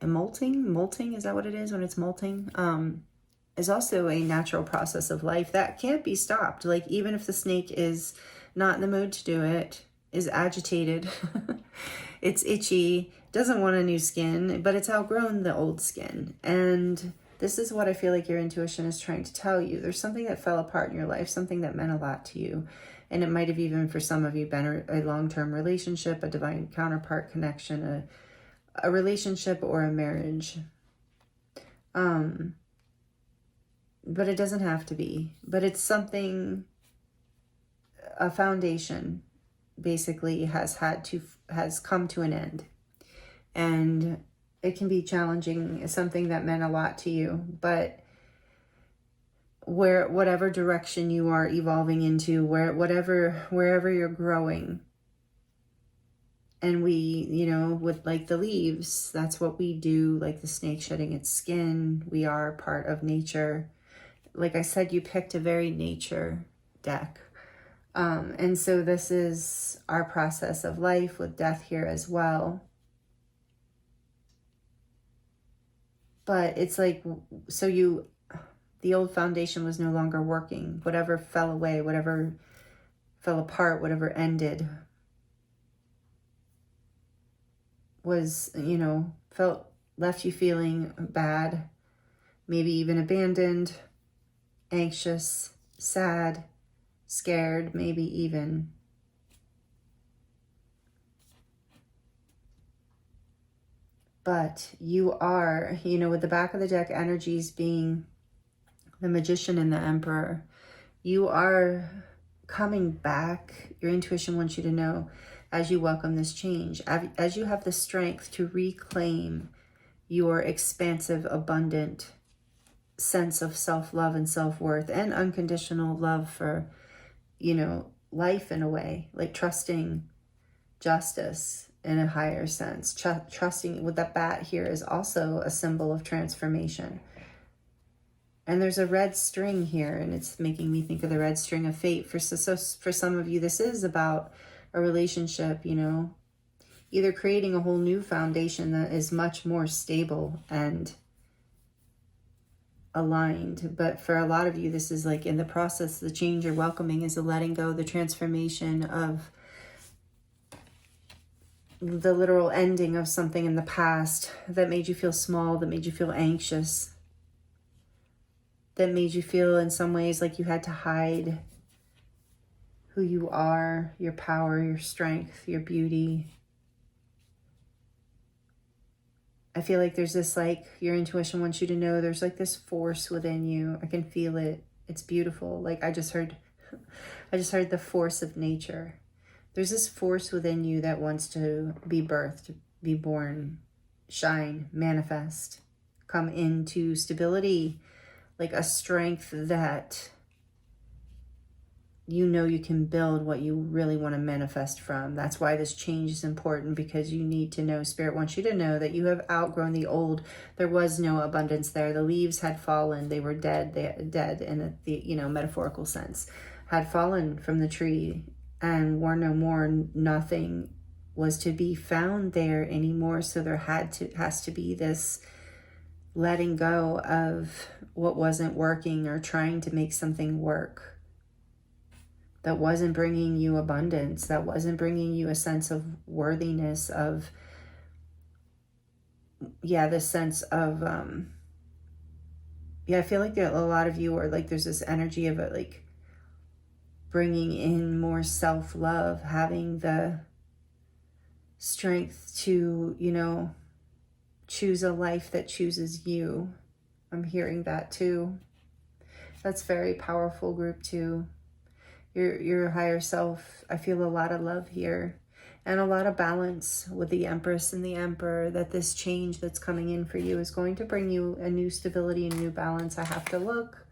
a molting. Molting, is that what it is when it's molting? Is also a natural process of life that can't be stopped. Like even if the snake is not in the mood to do it, is agitated, it's itchy, doesn't want a new skin, but it's outgrown the old skin. And this is what I feel like your intuition is trying to tell you. There's something that fell apart in your life, something that meant a lot to you. And it might have even, for some of you, been a long-term relationship, a divine counterpart connection, a relationship or a marriage. But it doesn't have to be. But it's something, a foundation basically has come to an end. And it can be challenging. It's something that meant a lot to you, but whatever direction you are evolving into, wherever you're growing, and we, with like the leaves, that's what we do, like the snake shedding its skin. We are part of nature. Like I said, you picked a very nature deck. And so this is our process of life with death here as well. But it's like, the old foundation was no longer working. Whatever fell away, whatever fell apart, whatever ended was, left you feeling bad, maybe even abandoned, anxious, sad, scared, maybe even. But you are, with the back of the deck energies being the Magician and the Emperor, you are coming back. Your intuition wants you to know as you welcome this change, as you have the strength to reclaim your expansive, abundant sense of self-love and self-worth and unconditional love for, life in a way, like trusting justice in a higher sense. Trusting with that bat here is also a symbol of transformation. And there's a red string here, and it's making me think of the red string of fate. For some of you, this is about a relationship, you know, either creating a whole new foundation that is much more stable and aligned. But for a lot of you, this is like in the process, the change you're welcoming is the letting go, the transformation of the literal ending of something in the past that made you feel small, that made you feel anxious, that made you feel in some ways like you had to hide who you are, your power, your strength, your beauty. I feel like there's this, like, your intuition wants you to know there's like this force within you. I can feel it. It's beautiful. Like I just heard the force of nature. There's this force within you that wants to be birthed, be born, shine, manifest, come into stability, like a strength that you know you can build what you really want to manifest from. That's why this change is important, because you need to know, Spirit wants you to know that you have outgrown the old. There was no abundance there. The leaves had fallen. They were dead. Dead in the, you know, metaphorical sense, had fallen from the tree and were no more. Nothing was to be found there anymore. So there has to be this letting go of what wasn't working or trying to make something work that wasn't bringing you abundance, that wasn't bringing you a sense of worthiness, of, this sense of, I feel like a lot of you are like, there's this energy of it, like bringing in more self-love, having the strength to, you know, choose a life that chooses you. I'm hearing that too. That's very powerful, group two. Your higher self, I feel a lot of love here and a lot of balance with the Empress and the Emperor, that this change that's coming in for you is going to bring you a new stability and new balance. I have to look.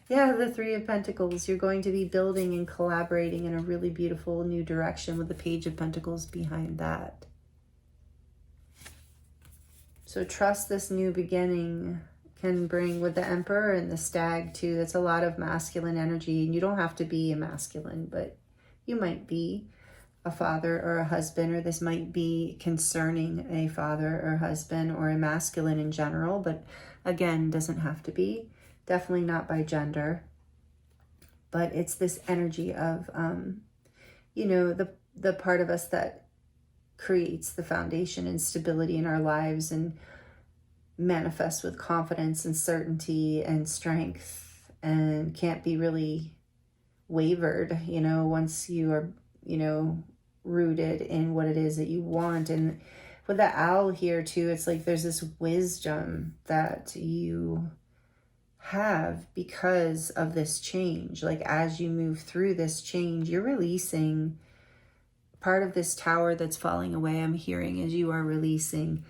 Yeah, the Three of Pentacles. You're going to be building and collaborating in a really beautiful new direction with the Page of Pentacles behind that. So trust this new beginning can bring, with the Emperor and the Stag too, that's a lot of masculine energy. And you don't have to be a masculine, but you might be a father or a husband, or this might be concerning a father or husband or a masculine in general, but again, doesn't have to be. Definitely not by gender. But it's this energy of, you know, the part of us that creates the foundation and stability in our lives and manifests with confidence and certainty and strength and can't be really wavered, you know, once you are, you know, rooted in what it is that you want. And with the owl here too, it's like there's this wisdom that you have because of this change. Like as you move through this change, you're releasing part of this tower that's falling away. I'm hearing as you are releasing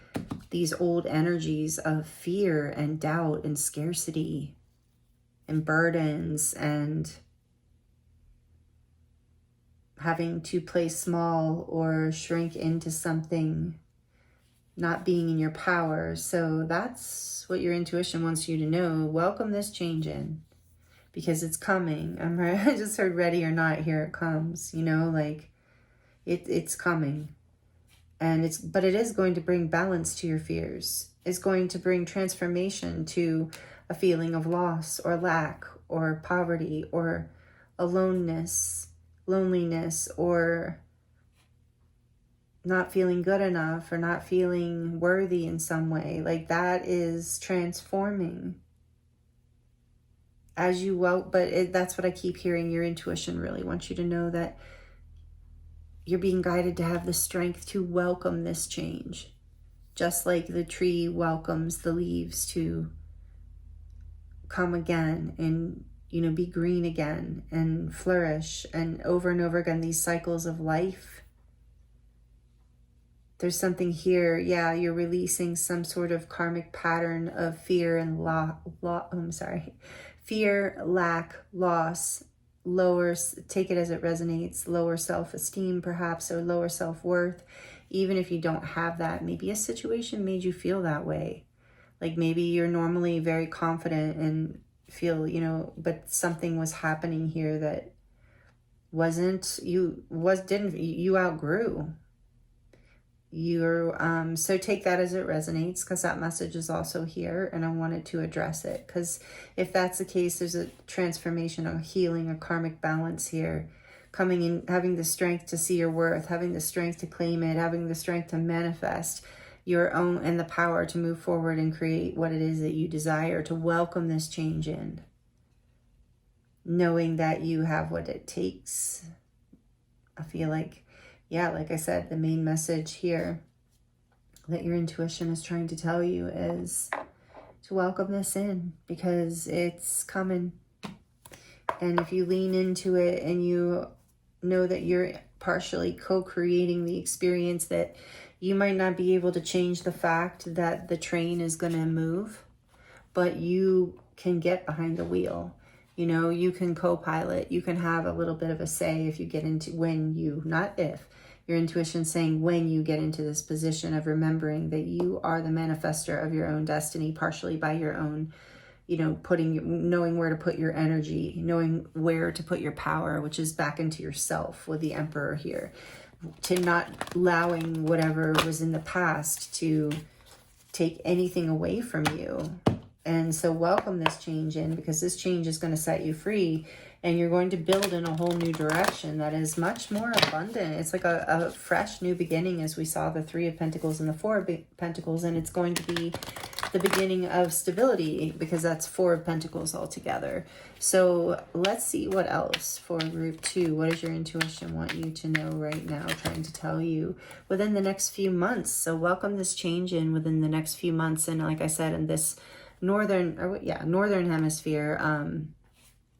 these old energies of fear and doubt and scarcity and burdens and having to play small or shrink into something, not being in your power. So that's what your intuition wants you to know. Welcome this change in, because it's coming. I just heard ready or not, here it comes, you know, like it's coming. And but it is going to bring balance to your fears. It's going to bring transformation to a feeling of loss or lack or poverty or aloneness, loneliness, or not feeling good enough or not feeling worthy in some way. Like that is transforming as you but that's what I keep hearing. Your intuition really wants you to know that you're being guided to have the strength to welcome this change, just like the tree welcomes the leaves to come again and, you know, be green again and flourish, and over again, these cycles of life. There's something here. Yeah, you're releasing some sort of karmic pattern of fear and fear, lack, loss, take it as it resonates, lower self-esteem perhaps, or lower self-worth. Even if you don't have that, maybe a situation made you feel that way. Like maybe you're normally very confident and feel, but something was happening here that you outgrew. So take that as it resonates, because that message is also here, and I wanted to address it, because if that's the case, there's a transformation, a healing, a karmic balance here, coming in, having the strength to see your worth, having the strength to claim it, having the strength to manifest your own, and the power to move forward and create what it is that you desire, to welcome this change in, knowing that you have what it takes. I feel like, yeah, like I said, the main message here that your intuition is trying to tell you is to welcome this in, because it's coming. And if you lean into it and you know that you're partially co-creating the experience, that you might not be able to change the fact that the train is going to move, but you can get behind the wheel. You can co-pilot, you can have a little bit of a say if you get into, not if, your intuition saying when you get into this position of remembering that you are the manifester of your own destiny, partially by your own, knowing where to put your energy, knowing where to put your power, which is back into yourself with the Emperor here, to not allowing whatever was in the past to take anything away from you. And so welcome this change in, because this change is going to set you free, and you're going to build in a whole new direction that is much more abundant. It's like a fresh new beginning, as we saw the Three of Pentacles and the Four of Pentacles, and it's going to be the beginning of stability, because that's Four of Pentacles altogether. So let's see what else for group 2. What does your intuition want you to know right now, trying to tell you within the next few months? So welcome this change in within the next few months. And like I said, in this northern hemisphere,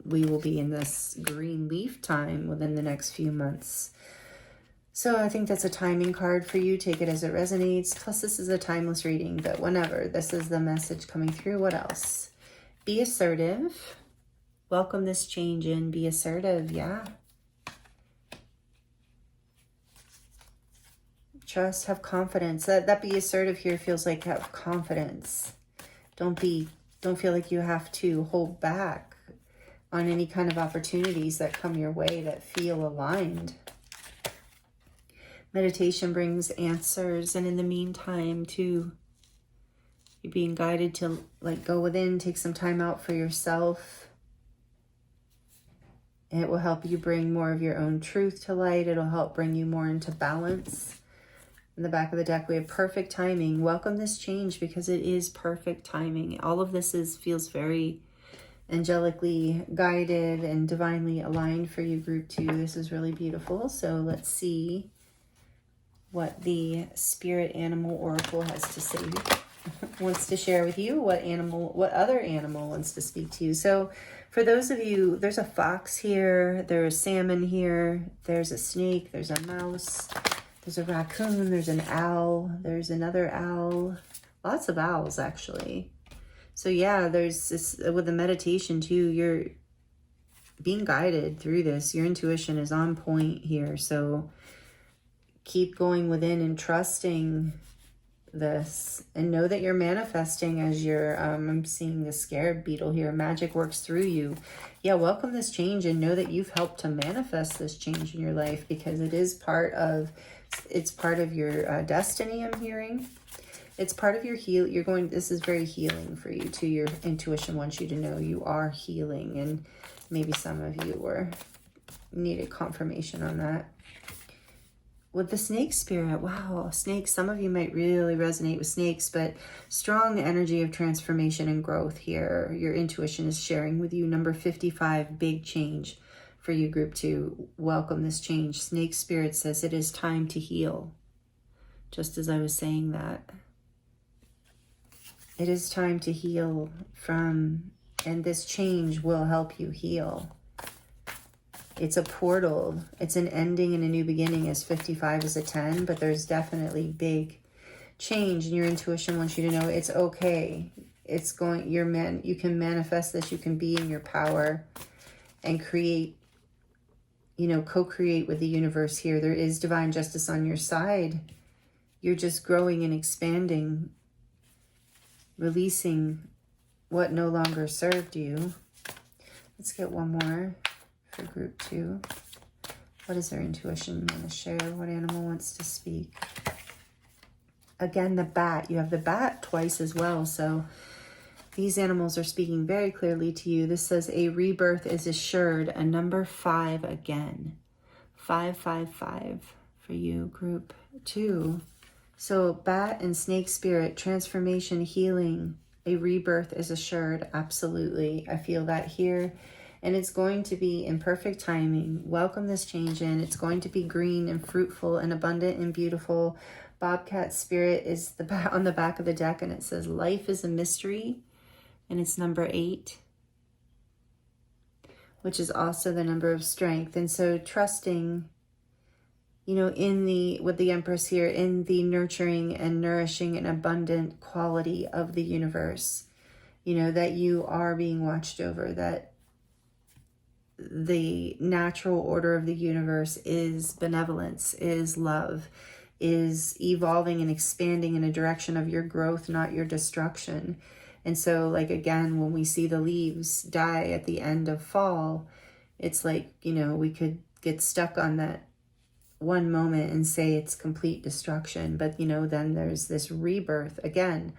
we will be in this green leaf time within the next few months. So I think that's a timing card for you. Take it as it resonates. Plus, this is a timeless reading, but whenever, this is the message coming through. What else? Be assertive. Welcome this change in. Be assertive. Yeah. Trust. Have confidence. That be assertive here feels like have confidence. Don't feel like you have to hold back on any kind of opportunities that come your way that feel aligned. Meditation brings answers, and in the meantime, you're being guided to go within, take some time out for yourself. It will help you bring more of your own truth to light. It'll help bring you more into balance. In the back of the deck, we have perfect timing. Welcome this change, because it is perfect timing. All of this feels very angelically guided and divinely aligned for you, group 2. This is really beautiful. So let's see what the spirit animal oracle has to say, wants to share with you, what other animal wants to speak to you. So for those of you, there's a fox here, there's salmon here, there's a snake, there's a mouse, there's a raccoon, there's an owl, there's another owl, lots of owls actually. So yeah, there's this, with the meditation too, you're being guided through this. Your intuition is on point here. So keep going within and trusting this, and know that you're manifesting as you're, I'm seeing the scarab beetle here. Magic works through you. Yeah, welcome this change, and know that you've helped to manifest this change in your life, because it is part of your destiny, I'm hearing. It's part of your this is very healing for you too. Your intuition wants you to know you are healing, and maybe some of you needed confirmation on that. With the snake spirit, wow, snakes, some of you might really resonate with snakes, but strong energy of transformation and growth here. Your intuition is sharing with you. Number 55, big change for you, group 2. Welcome this change. Snake spirit says it is time to heal. Just as I was saying that. It is time to heal and this change will help you heal. It's a portal. It's an ending and a new beginning, as 55 is a 10, but there's definitely big change, and your intuition wants you to know it's okay. You can manifest this. You can be in your power and create co-create with the universe here. There is divine justice on your side. You're just growing and expanding, releasing what no longer served you. Let's get one more for group 2. What is their intuition want to share? What animal wants to speak? Again, the bat. You have the bat twice as well. So these animals are speaking very clearly to you. This says a rebirth is assured. A number 5 again. 555 for you, group 2. So bat and snake spirit, transformation, healing. A rebirth is assured. Absolutely. I feel that here. And it's going to be in perfect timing. Welcome this change in. It's going to be green and fruitful and abundant and beautiful. Bobcat spirit is on the back of the deck, and it says life is a mystery. And it's number 8, which is also the number of strength. And so trusting, with the Empress here, in the nurturing and nourishing and abundant quality of the universe, that you are being watched over, that the natural order of the universe is benevolence, is love, is evolving and expanding in a direction of your growth, not your destruction. And so, again, when we see the leaves die at the end of fall, it's we could get stuck on that one moment and say it's complete destruction. But, then there's this rebirth again.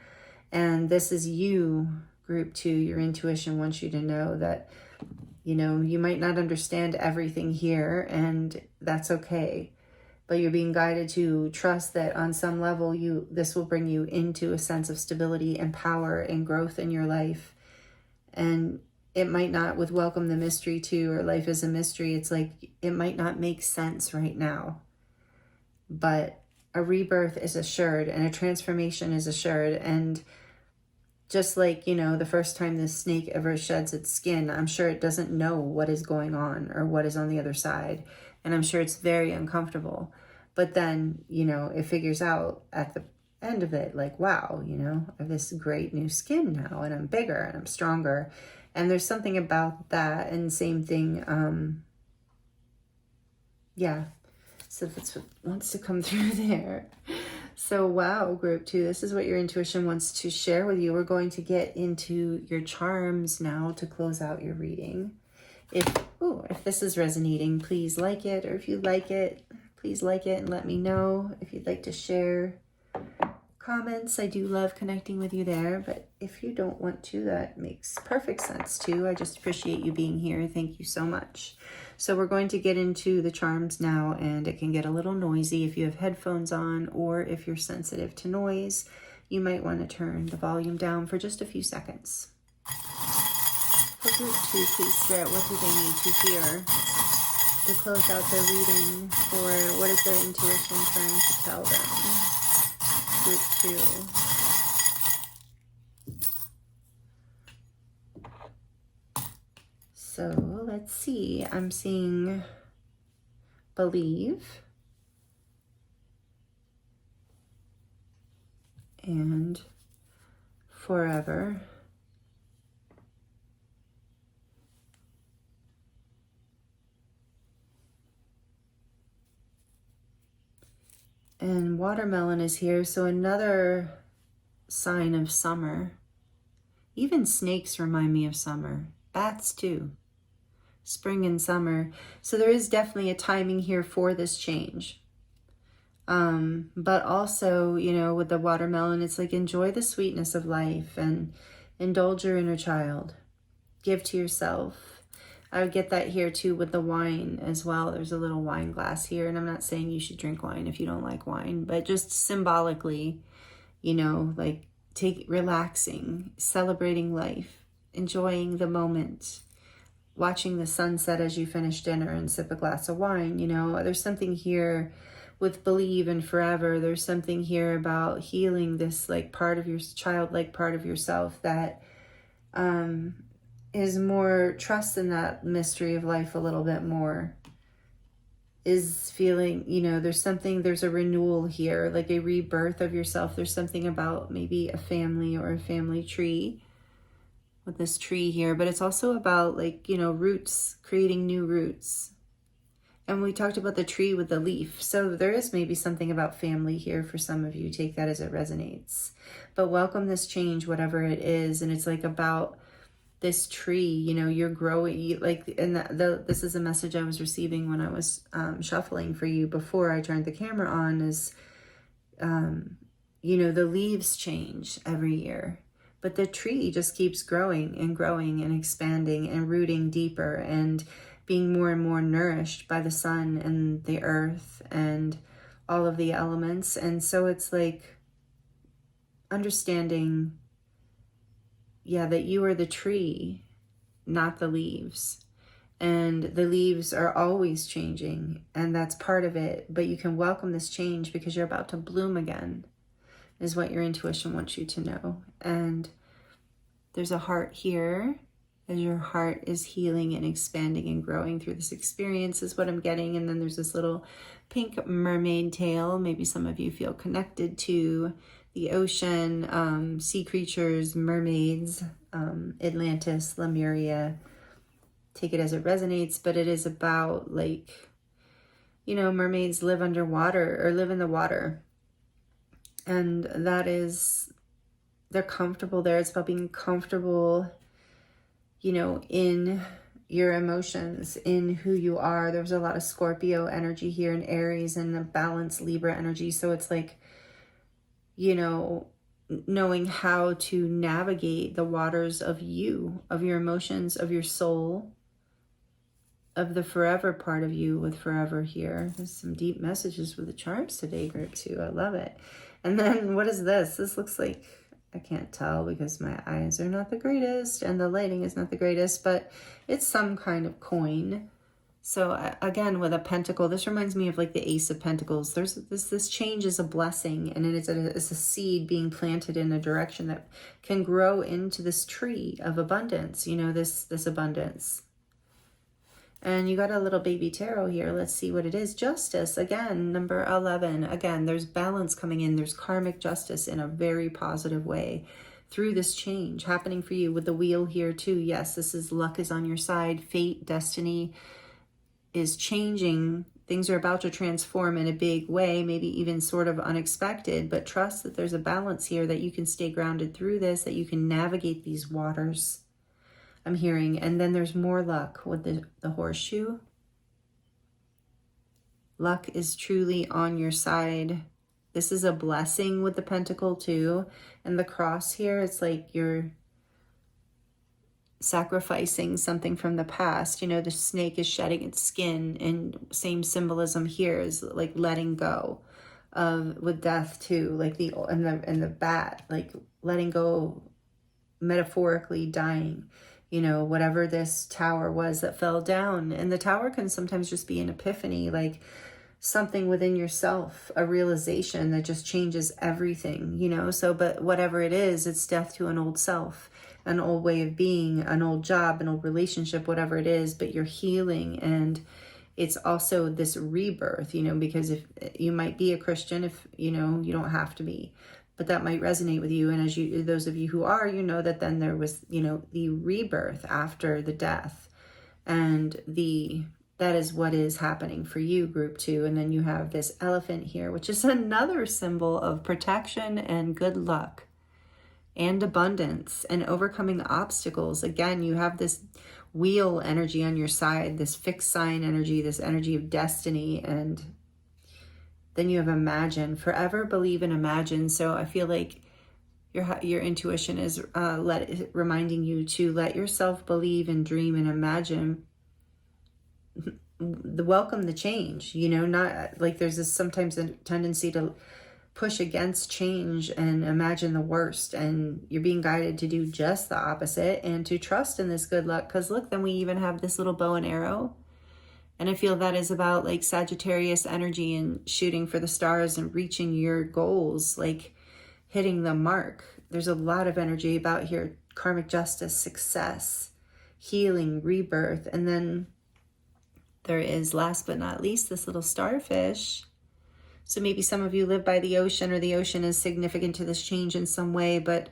And this is you, group 2. Your intuition wants you to know that, you might not understand everything here, and that's okay. But you're being guided to trust that on some level, this will bring you into a sense of stability and power and growth in your life. And it might not, with Welcome the Mystery too, or Life is a Mystery, it's it might not make sense right now. But a rebirth is assured and a transformation is assured. And just the first time this snake ever sheds its skin, I'm sure it doesn't know what is going on or what is on the other side. And I'm sure it's very uncomfortable. But then, it figures out at the end of it, wow, I have this great new skin now, and I'm bigger and I'm stronger. And there's something about that. And same thing, yeah. So that's what wants to come through there. So, wow, group 2, this is what your intuition wants to share with you. We're going to get into your charms now to close out your reading. If this is resonating, please like it. Or if you like it, please like it and let me know. If you'd like to share comments, I do love connecting with you there. But if you don't want to, that makes perfect sense too. I just appreciate you being here. Thank you so much. So we're going to get into the charms now, and it can get a little noisy if you have headphones on, or if you're sensitive to noise, you might want to turn the volume down for just a few seconds. For group 2, please, Spirit, what do they need to hear to close out their reading, or what is their intuition trying to tell them? Group 2. So let's see, I'm seeing believe and forever. And watermelon is here, so another sign of summer. Even snakes remind me of summer. Bats too. Spring and summer. So there is definitely a timing here for this change. But also, with the watermelon, it's enjoy the sweetness of life and indulge your inner child. Give to yourself. I would get that here too with the wine as well. There's a little wine glass here, and I'm not saying you should drink wine if you don't like wine, but just symbolically, relaxing, celebrating life, enjoying the moment, watching the sunset as you finish dinner and sip a glass of wine. There's something here with believe and forever. There's something here about healing this part of your childlike part of yourself that is more trust in that mystery of life a little bit more. Is feeling, there's a renewal here, a rebirth of yourself. There's something about maybe a family or a family tree with this tree here, but it's also about roots, creating new roots. And we talked about the tree with the leaf. So there is maybe something about family here for some of you. Take that as it resonates. But welcome this change, whatever it is. And it's like about this tree, you know, you're growing, like, and this is a message I was receiving when I was shuffling for you before I turned the camera on is, you know, the leaves change every year, but the tree just keeps growing and expanding and rooting deeper and being more and more nourished by the sun and the earth and all of the elements. And so it's like understanding, yeah, that you are the tree, not the leaves. And the leaves are always changing, and that's part of it. But you can welcome this change because you're about to bloom again, is what your intuition wants you to know. And there's a heart here, as your heart is healing and expanding and growing through this experience is what I'm getting. And then there's this little pink mermaid tail. Maybe some of you feel connected to the ocean, sea creatures, mermaids, Atlantis, Lemuria. Take it as it resonates, but it is about, like, you know, mermaids live underwater or live in the water. And that is, they're comfortable there. It's about being comfortable, you know, in your emotions, in who you are. There was a lot of Scorpio energy here and Aries and the balanced Libra energy. So it's like, you know, knowing how to navigate the waters of you, of your emotions, of your soul, of the forever part of you with forever here. There's some deep messages with the charms today, group 2. I love it. And then what is this? This looks like, I can't tell because my eyes are not the greatest and the lighting is not the greatest, but it's some kind of coin. So again, with a pentacle, this reminds me of like the Ace of Pentacles. There's this change is a blessing, and it's a seed being planted in a direction that can grow into this tree of abundance, you know, this abundance. And you got a little baby tarot here. Let's see what it is. Justice, again, number 11. Again, there's balance coming in. There's karmic justice in a very positive way through this change happening for you with the wheel here too. Yes, this is luck is on your side. Fate, destiny is changing. Things are about to transform in a big way, maybe even sort of unexpected, but trust that there's a balance here, that you can stay grounded through this, that you can navigate these waters. I'm hearing. And then there's more luck with the horseshoe. Luck is truly on your side. This is a blessing with the pentacle too. And the cross here, it's like you're sacrificing something from the past. You know, the snake is shedding its skin, and same symbolism here is like letting go of, with death too, like and the bat, like letting go, metaphorically dying. You know, whatever this tower was that fell down. And the tower can sometimes just be an epiphany, like something within yourself, a realization that just changes everything, you know. So, but whatever it is, it's death to an old self, an old way of being, an old job, an old relationship, whatever it is, but you're healing. And it's also this rebirth, you know, because if you might be a Christian, if, you know, you don't have to be, but that might resonate with you. And as you, those of you who are, you know that then there was, you know, the rebirth after the death, and that is what is happening for you, group 2. And then you have this elephant here, which is another symbol of protection and good luck and abundance and overcoming obstacles. Again, you have this wheel energy on your side, this fixed sign energy, this energy of destiny. And then you have imagine, forever believe and imagine. So I feel like your intuition is reminding you to let yourself believe and dream and imagine, welcome the change. You know, not like there's this sometimes a tendency to push against change and imagine the worst, and you're being guided to do just the opposite and to trust in this good luck. Because look, then we even have this little bow and arrow. And I feel that is about like Sagittarius energy and shooting for the stars and reaching your goals, like hitting the mark. There's a lot of energy about here. Karmic justice, success, healing, rebirth. And then there is, last but not least, this little starfish. So maybe some of you live by the ocean, or the ocean is significant to this change in some way, but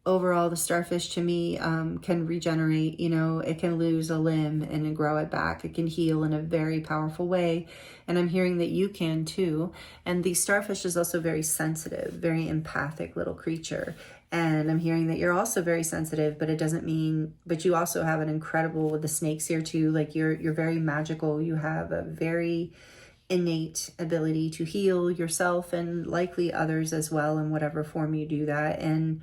overall, the starfish to me can regenerate, you know, it can lose a limb and then grow it back. It can heal in a very powerful way. And I'm hearing that you can too. And the starfish is also very sensitive, very empathic little creature. And I'm hearing that you're also very sensitive, but it doesn't mean, but you also have an incredible, with the snakes here too, like you're very magical. You have a very innate ability to heal yourself and likely others as well, in whatever form you do that. And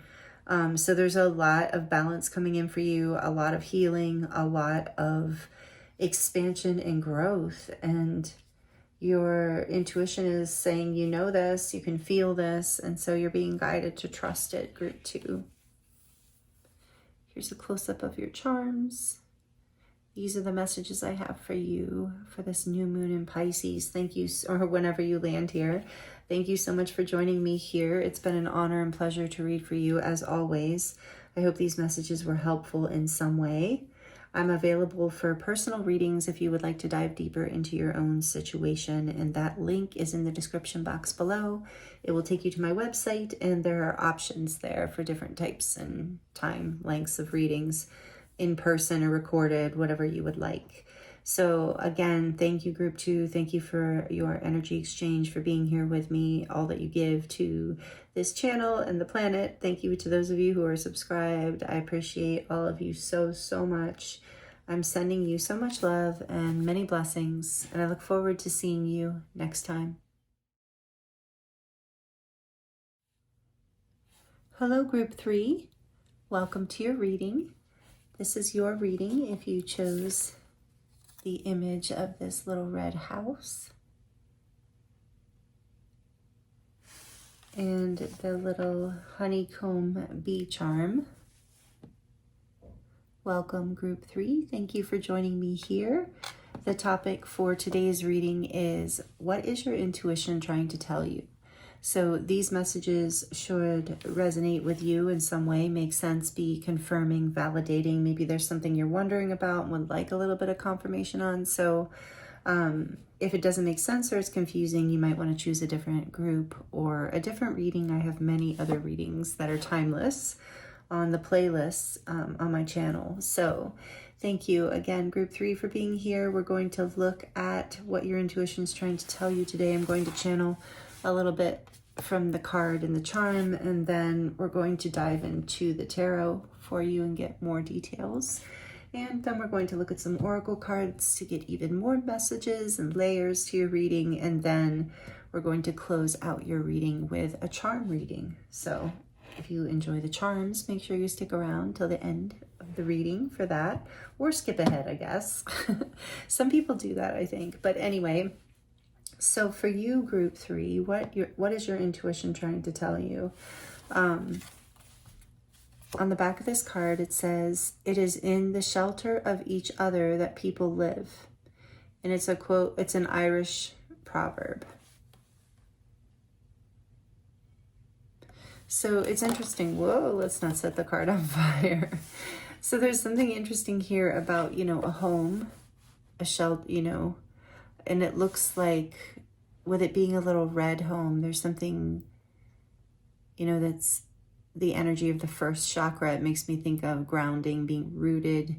so there's a lot of balance coming in for you, a lot of healing, a lot of expansion and growth. And your intuition is saying, you know this, you can feel this. And so you're being guided to trust it, group 2. Here's a close-up of your charms. These are the messages I have for you for this new moon in Pisces. Thank you, or whenever you land here. Thank you so much for joining me here. It's been an honor and pleasure to read for you as always. I hope these messages were helpful in some way. I'm available for personal readings if you would like to dive deeper into your own situation, and that link is in the description box below. It will take you to my website, and there are options there for different types and time lengths of readings, in person or recorded, whatever you would like. So again, thank you, group 2. Thank you for your energy exchange, for being here with me, all that you give to this channel and the planet. Thank you to those of you who are subscribed. I appreciate all of you so, so much. I'm sending you so much love and many blessings, and I look forward to seeing you next time. Hello, group 3. Welcome to your reading. This is your reading if you chose the image of this little red house and the little honeycomb bee charm. Welcome, group 3. Thank you for joining me here. The topic for today's reading is, what is your intuition trying to tell you? So these messages should resonate with you in some way, make sense, be confirming, validating. Maybe there's something you're wondering about and would like a little bit of confirmation on. So if it doesn't make sense or it's confusing, you might want to choose a different group or a different reading. I have many other readings that are timeless on the playlists on my channel. So thank you again, group 3, for being here. We're going to look at what your intuition is trying to tell you today. I'm going to channel a little bit from the card and the charm, and then we're going to dive into the tarot for you and get more details. And then we're going to look at some oracle cards to get even more messages and layers to your reading. And then we're going to close out your reading with a charm reading. So if you enjoy the charms, make sure you stick around till the end of the reading for that, or skip ahead, I guess. Some people do that, I think. But anyway, so for you, group 3, what is your intuition trying to tell you? On the back of this card, it says, "It is in the shelter of each other that people live." And it's a quote, it's an Irish proverb. So it's interesting. Whoa, let's not set the card on fire. So there's something interesting here about, you know, a home, a shelter, you know, and it looks like, with it being a little red home, there's something, you know, that's the energy of the first chakra. It makes me think of grounding, being rooted,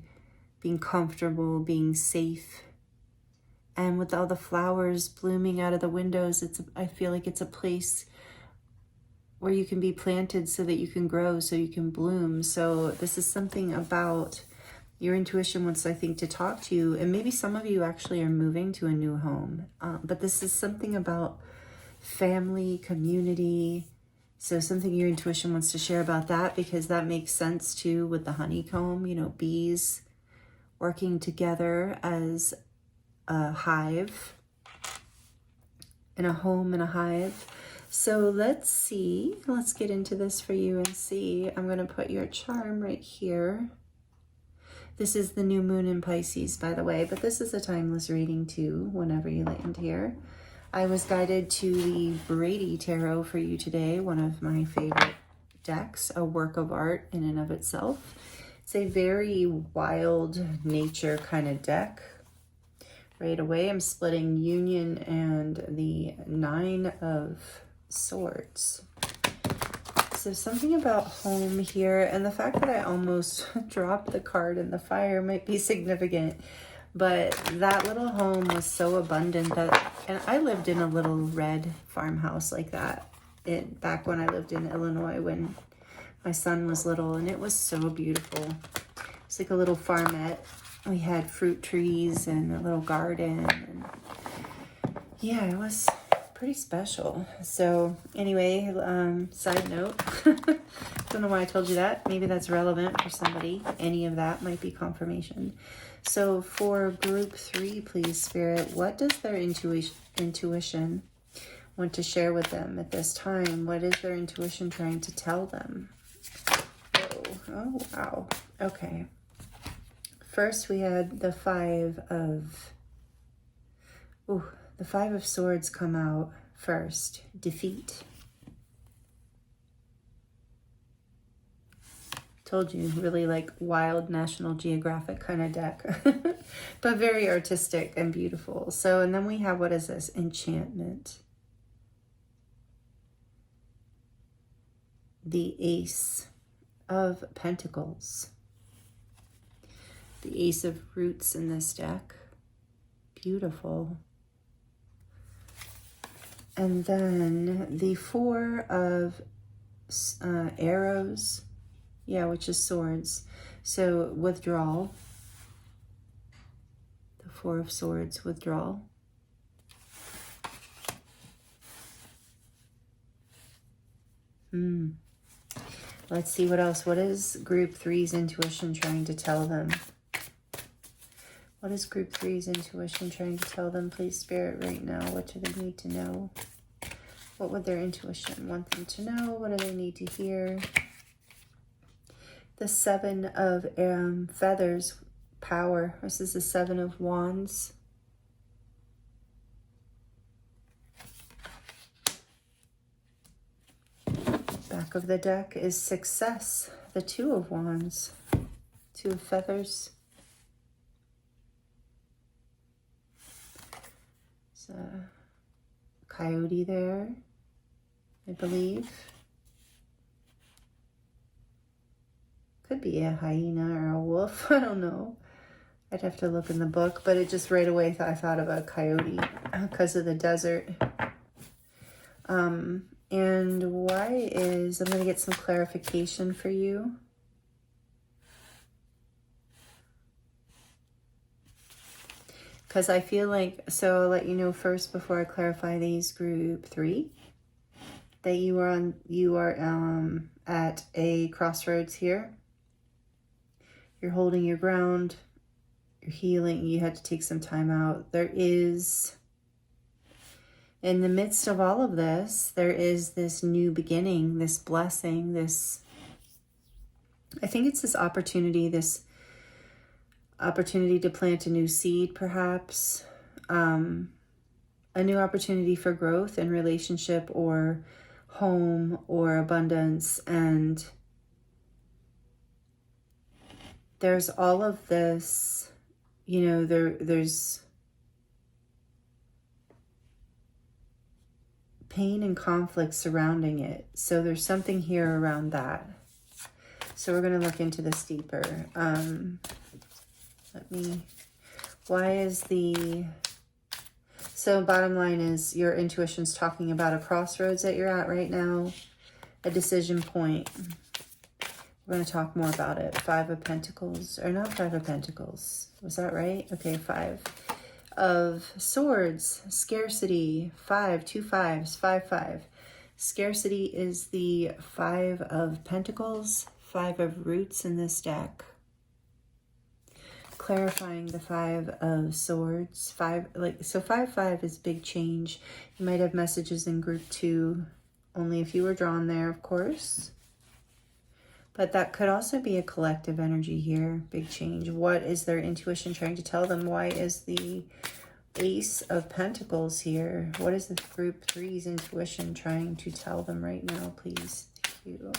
being comfortable, being safe. And with all the flowers blooming out of the windows, I feel like it's a place where you can be planted so that you can grow, so you can bloom. So this is something about your intuition wants, I think, to talk to you. And maybe some of you actually are moving to a new home. But this is something about family, community. So something your intuition wants to share about that, because that makes sense too with the honeycomb, you know, bees working together as a hive, in a home and a hive. So let's see, let's get into this for you and see. I'm going to put your charm right here. This is the new moon in Pisces, by the way, but this is a timeless reading too, whenever you land here. I was guided to the Brady Tarot for you today, one of my favorite decks, a work of art in and of itself. It's a very wild nature kind of deck. Right away, I'm splitting Union and the 9 of Swords. So something about home here, and the fact that I almost dropped the card in the fire might be significant. But that little home was so abundant that, and I lived in a little red farmhouse like that back when I lived in Illinois when my son was little, and it was so beautiful. It's like a little farmette. We had fruit trees and a little garden, and yeah, it was pretty special. So anyway, side note, don't know why I told you that. Maybe that's relevant for somebody. Any of that might be confirmation. So for group 3, please, Spirit, what does their intuition want to share with them at this time? What is their intuition trying to tell them? Oh, wow. Okay. First, we had the Five of Swords come out first. Defeat. Told you, really like wild National Geographic kind of deck. But very artistic and beautiful. So, and then we have, what is this? Enchantment. The Ace of Pentacles. The Ace of Roots in this deck. Beautiful. And then the Four of Arrows. Yeah, which is Swords. So withdrawal. The Four of Swords, withdrawal. Let's see what else. What is group 3's intuition trying to tell them? What is group 3's intuition trying to tell them, please, Spirit, right now? What do they need to know? What would their intuition want them to know? What do they need to hear? The Seven of Feathers, power. This is the Seven of Wands. Back of the deck is success. The Two of Wands. Two of Feathers. It's a coyote there, I believe. Could be a hyena or a wolf. I don't know. I'd have to look in the book, but it just right away I thought of a coyote because of the desert. And why is, I'm going to get some clarification for you. Because I feel like, so I'll let you know first before I clarify these, group 3, that you are at a crossroads here. You're holding your ground, you're healing, you had to take some time out. There is, in the midst of all of this, there is this new beginning, this blessing, this, I think it's this opportunity to plant a new seed, perhaps, a new opportunity for growth in relationship or home or abundance. And there's all of this, you know, there's pain and conflict surrounding it. So there's something here around that. So we're going to look into this deeper. So bottom line is your intuition's talking about a crossroads that you're at right now, a decision point. We're going to talk more about it. Five of Pentacles, or not Five of Pentacles. Was that right? Okay, Five of Swords, scarcity, 5, 2 5s, 5, 5. Scarcity is the Five of Pentacles, Five of Roots in this deck. Clarifying the Five of Swords, 5, so 5, 5 is big change. You might have messages in group 2, only if you were drawn there, of course. But that could also be a collective energy here, big change. What is their intuition trying to tell them? Why is the Ace of Pentacles here? What is the group 3's intuition trying to tell them right now, please? Thank you.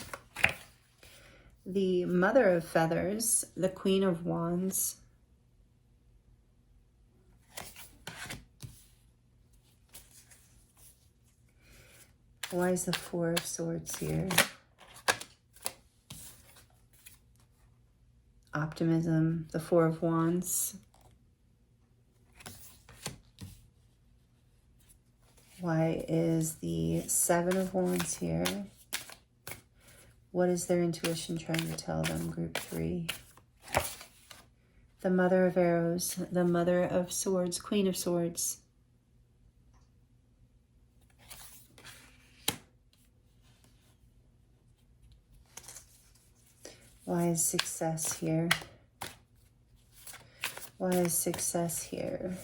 The Mother of Feathers, the Queen of Wands. Why is the Four of Swords here? optimism, the Four of Wands. Why is the Seven of Wands here? What is their intuition trying to tell them, group 3? The Mother of Arrows, the Mother of Swords, Queen of Swords. Why is success here? Why is success here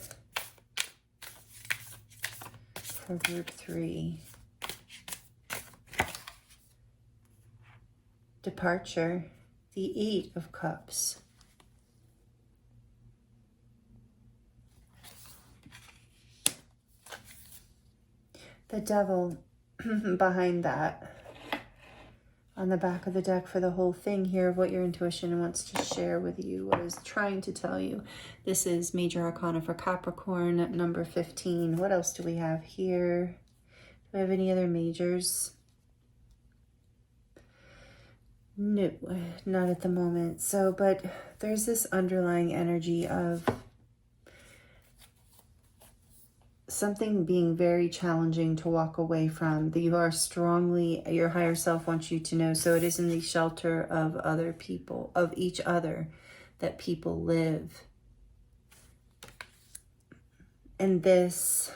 for group 3? Departure, the Eight of Cups. The Devil behind that. On the back of the deck for the whole thing here of what your intuition wants to share with you, what is trying to tell you. This is Major Arcana for Capricorn, number 15. What else do we have here? Do we have any other majors? No, not at the moment. So, but there's this underlying energy of something being very challenging to walk away from, that you are strongly, your higher self wants you to know. So it is in the shelter of other people, of each other, that people live. And this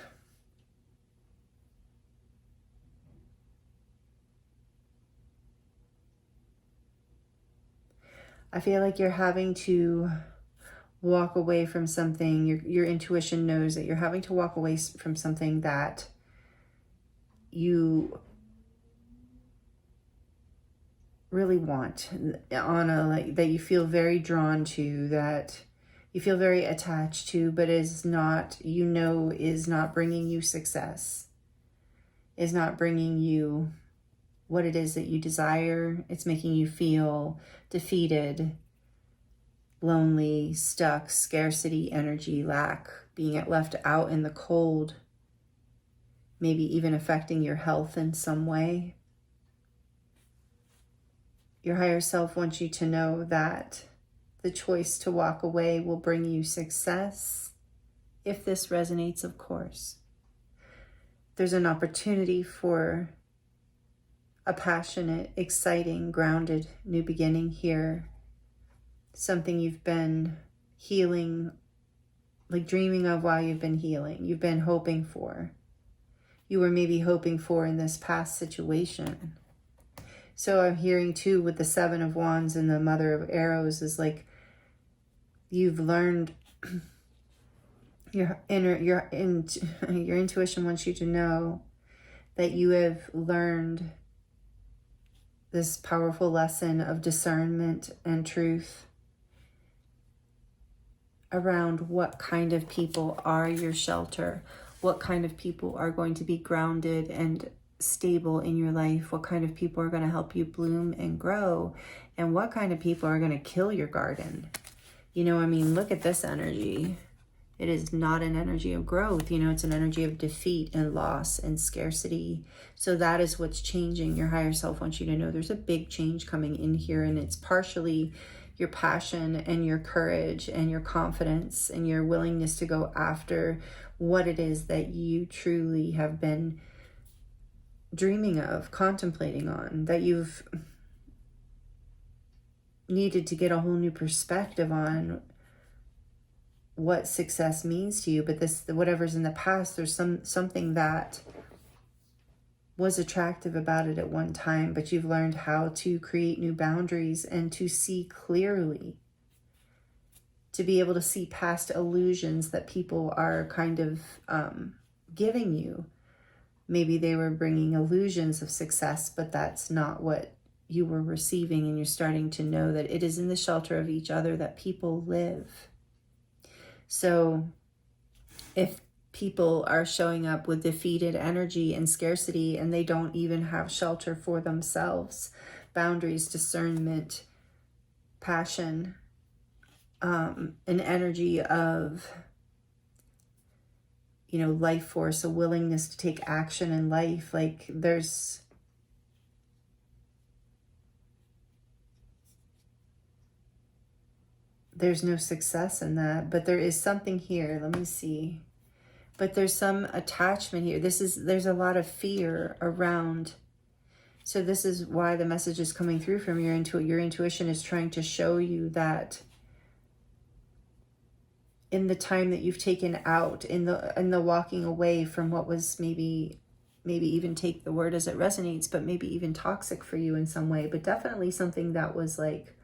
I feel like you're having to walk away from something. Your intuition knows that you're having to walk away from something that you really want, on a, like, that you feel very drawn to, that you feel very attached to, but is not, you know, is not bringing you success, is not bringing you what it is that you desire. It's making you feel defeated, lonely, stuck, scarcity, energy, lack, being left out in the cold, maybe even affecting your health in some way. Your higher self wants you to know that the choice to walk away will bring you success, if this resonates, of course. There's an opportunity for a passionate, exciting, grounded new beginning here. Something you've been healing, like dreaming of while you've been healing. You've been hoping for. You were maybe hoping for in this past situation. So I'm hearing too with the Seven of Wands and the Mother of Arrows is like you've learned, your intuition wants you to know that you have learned this powerful lesson of discernment and truth around what kind of people are your shelter, what kind of people are going to be grounded and stable in your life, what kind of people are going to help you bloom and grow, and what kind of people are going to kill your garden. You know, I mean, look at this energy. It is not an energy of growth. You know, it's an energy of defeat and loss and scarcity. So that is what's changing. Your higher self wants you to know there's a big change coming in here, and it's partially your passion and your courage and your confidence and your willingness to go after what it is that you truly have been dreaming of, contemplating on, that you've needed to get a whole new perspective on what success means to you. But this, whatever's in the past, there's something that was attractive about it at one time, but you've learned how to create new boundaries and to see clearly, to be able to see past illusions that people are kind of giving you. Maybe they were bringing illusions of success, but that's not what you were receiving, and you're starting to know that it is in the shelter of each other that people live. So if people are showing up with defeated energy and scarcity, and they don't even have shelter for themselves, boundaries, discernment, passion, an energy of, you know, life force, a willingness to take action in life, like there's there's no success in that, but there is something here. Let me see. But there's some attachment here. There's a lot of fear around. So this is why the message is coming through from your intuition. Your intuition is trying to show you that in the time that you've taken out, in the walking away from what was maybe even, take the word as it resonates, but maybe even toxic for you in some way, but definitely something that was like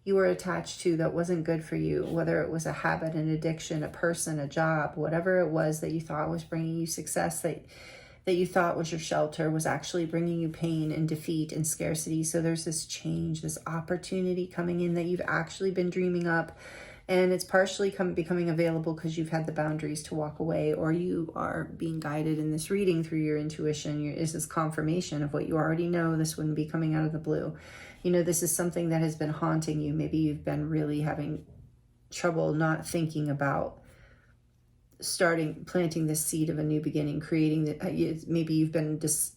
you were attached to that wasn't good for you, whether it was a habit, an addiction, a person, a job, whatever it was that you thought was bringing you success, that you thought was your shelter, was actually bringing you pain and defeat and scarcity. So there's this change, this opportunity coming in that you've actually been dreaming up, and it's partially becoming available because you've had the boundaries to walk away, or you are being guided in this reading through your intuition. Is this confirmation of what you already know? This wouldn't be coming out of the blue. You know, this is something that has been haunting you. Maybe you've been really having trouble not thinking about planting the seed of a new beginning, maybe you've been just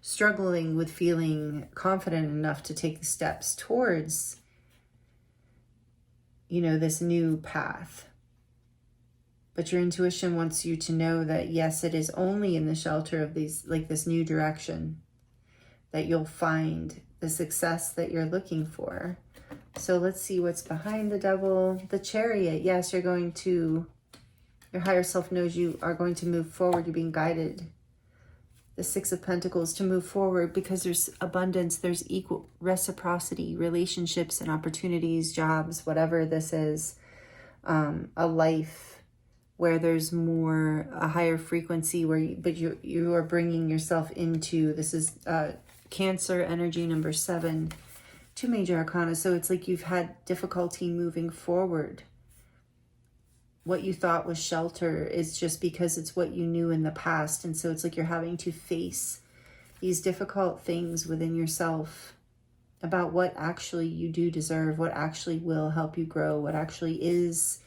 struggling with feeling confident enough to take the steps towards, you know, this new path. But your intuition wants you to know that, yes, it is only in the shelter of this new direction that you'll find the success that you're looking for. So let's see what's behind the Devil. The Chariot. Yes, your higher self knows you are going to move forward. You're being guided. The Six of Pentacles, to move forward because there's abundance, there's equal reciprocity, relationships and opportunities, jobs, whatever this is, a life where there's a higher frequency, but you are bringing yourself into, this is Cancer energy, number 7, 2 major arcana. So it's like you've had difficulty moving forward. What you thought was shelter is just because it's what you knew in the past. And so it's like you're having to face these difficult things within yourself about what actually you do deserve, what actually will help you grow, what actually is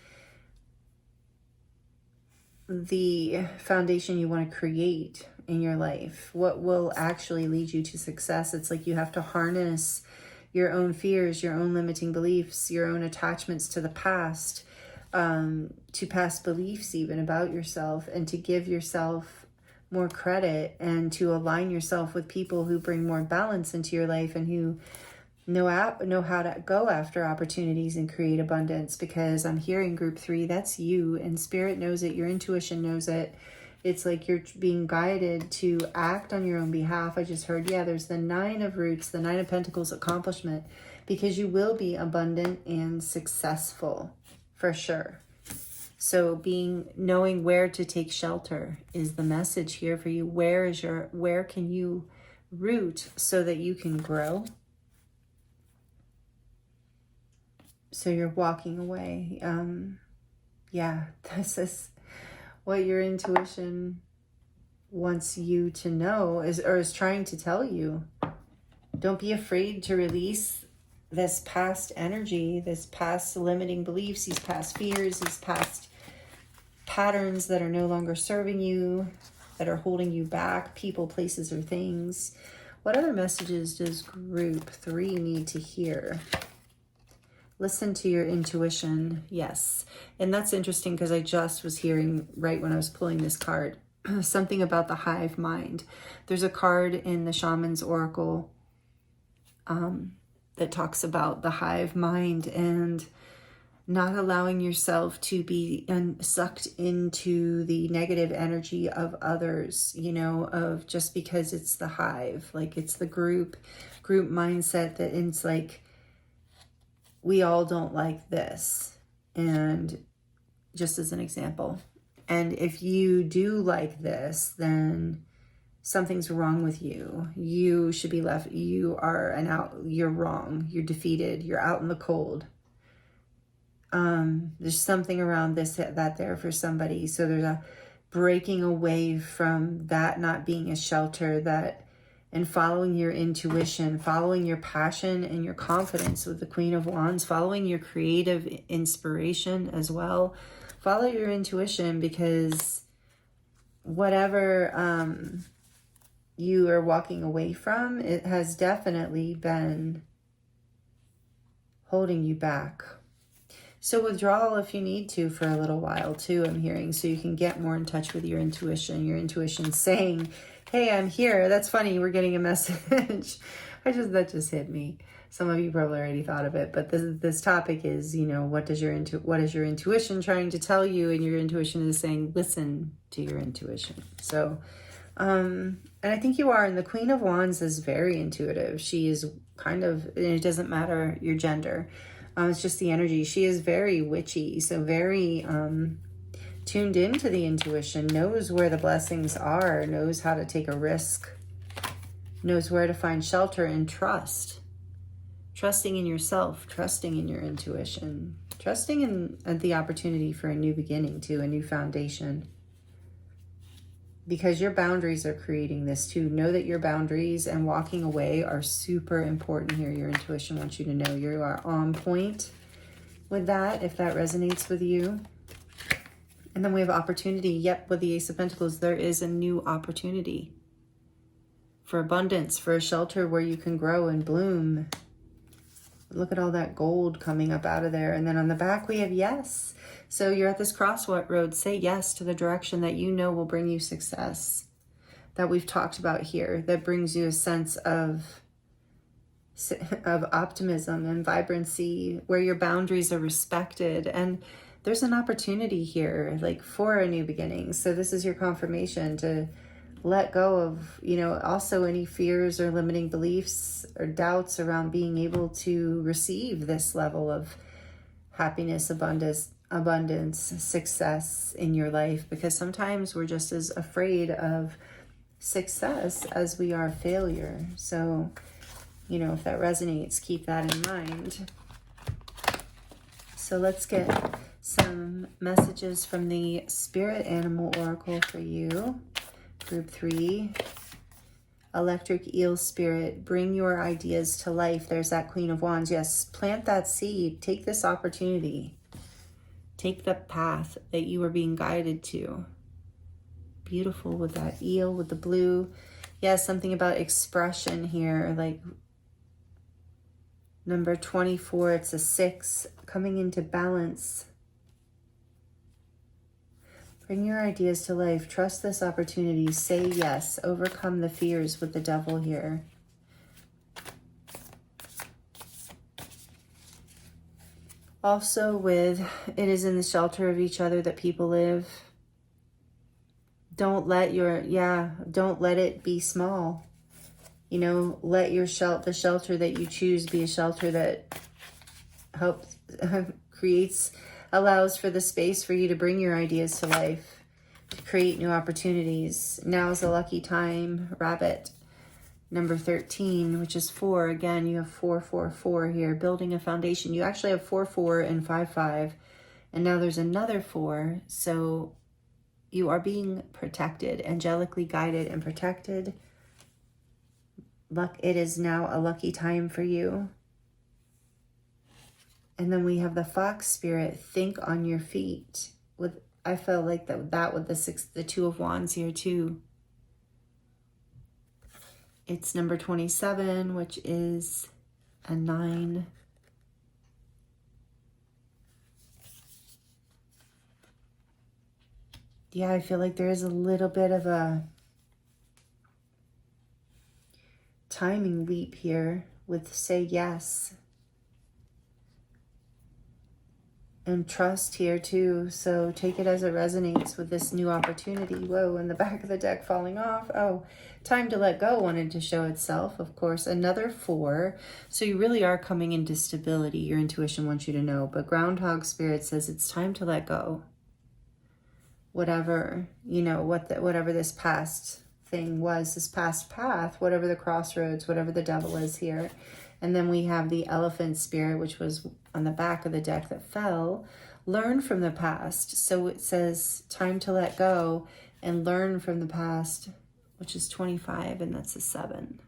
the foundation you want to create in your life, what will actually lead you to success. It's like you have to harness your own fears, your own limiting beliefs, your own attachments to the past, to past beliefs even about yourself, and to give yourself more credit and to align yourself with people who bring more balance into your life and who know how to go after opportunities and create abundance. Because I'm hearing group 3, that's you, and Spirit knows it, your intuition knows it. It's like you're being guided to act on your own behalf. I just heard, there's the 9 of Roots, the 9 of Pentacles, accomplishment, because you will be abundant and successful for sure. So knowing where to take shelter is the message here for you. Where can you root so that you can grow? So you're walking away. This is what your intuition wants you to know, is trying to tell you. Don't be afraid to release this past energy, this past limiting beliefs, these past fears, these past patterns that are no longer serving you, that are holding you back, people, places, or things. What other messages does group 3 need to hear? Listen to your intuition. Yes. And that's interesting because I just was hearing right when I was pulling this card, something about the hive mind. There's a card in the Shaman's Oracle that talks about the hive mind and not allowing yourself to be sucked into the negative energy of others, of just because it's the hive, like it's the group mindset, that it's like, we all don't like this. And just as an example, and if you do like this, then something's wrong with you. You should be left. You're wrong. You're defeated. You're out in the cold. There's something around that there for somebody. So there's a breaking away from that not being a shelter, and following your intuition, following your passion and your confidence with the Queen of Wands, following your creative inspiration as well. Follow your intuition, because whatever you are walking away from, it has definitely been holding you back. So withdrawal if you need to for a little while too, I'm hearing, so you can get more in touch with your intuition. Your intuition saying, hey, I'm here. That's funny. We're getting a message. That just hit me. Some of you probably already thought of it, but this topic is, what is your intuition trying to tell you? And your intuition is saying, listen to your intuition. So, and I think you are. And the Queen of Wands is very intuitive. She is kind of, and it doesn't matter your gender. It's just the energy. She is very witchy. So very, tuned into the intuition, knows where the blessings are, knows how to take a risk, knows where to find shelter and trusting in yourself, trusting in your intuition, trusting in the opportunity for a new beginning too, a new foundation. Because your boundaries are creating this too. Know that your boundaries and walking away are super important here. Your intuition wants you to know you are on point with that, if that resonates with you. And then we have opportunity. Yep, with the Ace of Pentacles, there is a new opportunity for abundance, for a shelter where you can grow and bloom. Look at all that gold coming up out of there. And then on the back, we have yes. So you're at this crossroad. Say yes to the direction that you know will bring you success, that we've talked about here, that brings you a sense of optimism and vibrancy, where your boundaries are respected. And there's an opportunity here, like for a new beginning. So this is your confirmation to let go of, also any fears or limiting beliefs or doubts around being able to receive this level of happiness, abundance, success in your life. Because sometimes we're just as afraid of success as we are failure. So, if that resonates, keep that in mind. So let's get some messages from the Spirit Animal Oracle for you. Group 3, Electric Eel Spirit, bring your ideas to life. There's that Queen of Wands. Yes, plant that seed. Take this opportunity. Take the path that you are being guided to. Beautiful with that eel, with the blue. Yes, something about expression here, like number 24, it's a 6, coming into balance. Bring your ideas to life. Trust this opportunity. Say yes. Overcome the fears with the Devil here. Also with, it is in the shelter of each other that people live. Don't let don't let it be small. Let the shelter that you choose be a shelter that helps, allows for the space for you to bring your ideas to life, to create new opportunities. Now is a lucky time. Rabbit, number 13, which is 4. Again, you have 4, 4, 4 here, building a foundation. You actually have 4, 4 and 5, 5. And now there's another 4. So you are being protected, angelically guided and protected. It is now a lucky time for you. And then we have the Fox Spirit, think on your feet. I feel like that with the 2 of Wands here too. It's number 27, which is a 9. Yeah, I feel like there is a little bit of a timing leap here with say yes. And trust here too. So take it as it resonates with this new opportunity. Whoa, and the back of the deck falling off. Oh, time to let go wanted to show itself. Of course, another 4. So you really are coming into stability. Your intuition wants you to know. But Groundhog Spirit says it's time to let go. Whatever, whatever this past thing was, this past path, whatever the crossroads, whatever the Devil is here. And then we have the Elephant Spirit, which was on the back of the deck that fell. Learn from the past. So it says time to let go and learn from the past, which is 25, and that's a 7.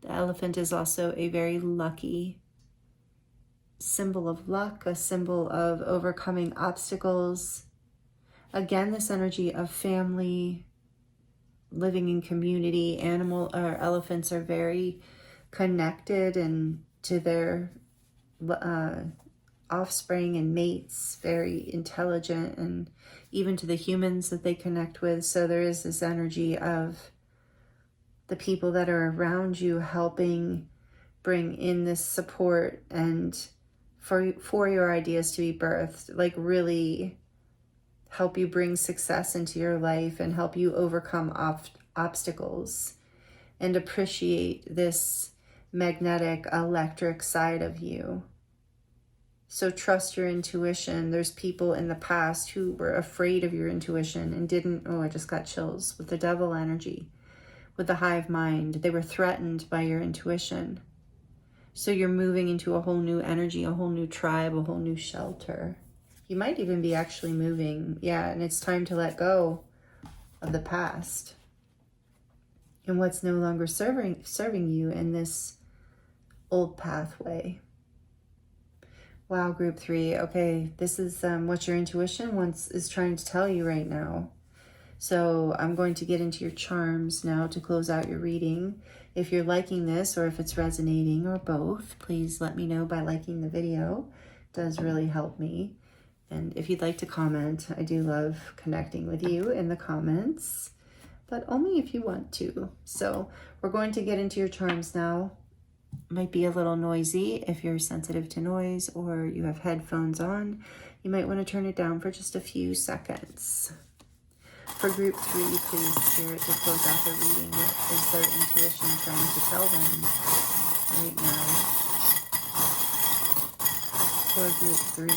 The elephant is also a very lucky symbol of luck, a symbol of overcoming obstacles. Again, this energy of family, living in community. Elephants are very connected and to their offspring and mates, very intelligent, and even to the humans that they connect with. So there is this energy of the people that are around you helping bring in this support and for your ideas to be birthed, like really help you bring success into your life and help you overcome obstacles and appreciate this magnetic, electric side of you. So trust your intuition. There's people in the past who were afraid of your intuition and didn't, oh, I just got chills with the devil energy, with the hive mind. They were threatened by your intuition. So you're moving into a whole new energy, a whole new tribe, a whole new shelter. You might even be actually moving. Yeah, and it's time to let go of the past and what's no longer serving you in this old pathway. Wow, group 3. Okay, this is what your intuition is trying to tell you right now. So I'm going to get into your charms now to close out your reading. If you're liking this or if it's resonating or both, please let me know by liking the video. It does really help me. And if you'd like to comment, I do love connecting with you in the comments, but only if you want to. So we're going to get into your charms now. Might be a little noisy if you're sensitive to noise or you have headphones on. You might want to turn it down for just a few seconds. For group 3, please, Spirit, to close out the reading. What is their intuition trying to tell them right now? For group 3.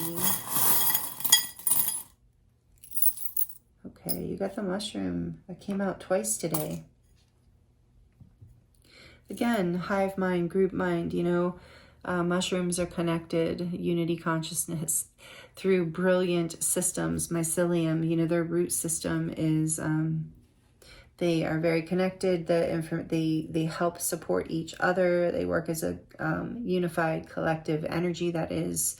Okay, you got the mushroom. That came out twice today. Again, hive mind, group mind, mushrooms are connected, unity consciousness, through brilliant systems, mycelium. Their root system is, they are very connected. They help support each other. They work as a unified collective energy that is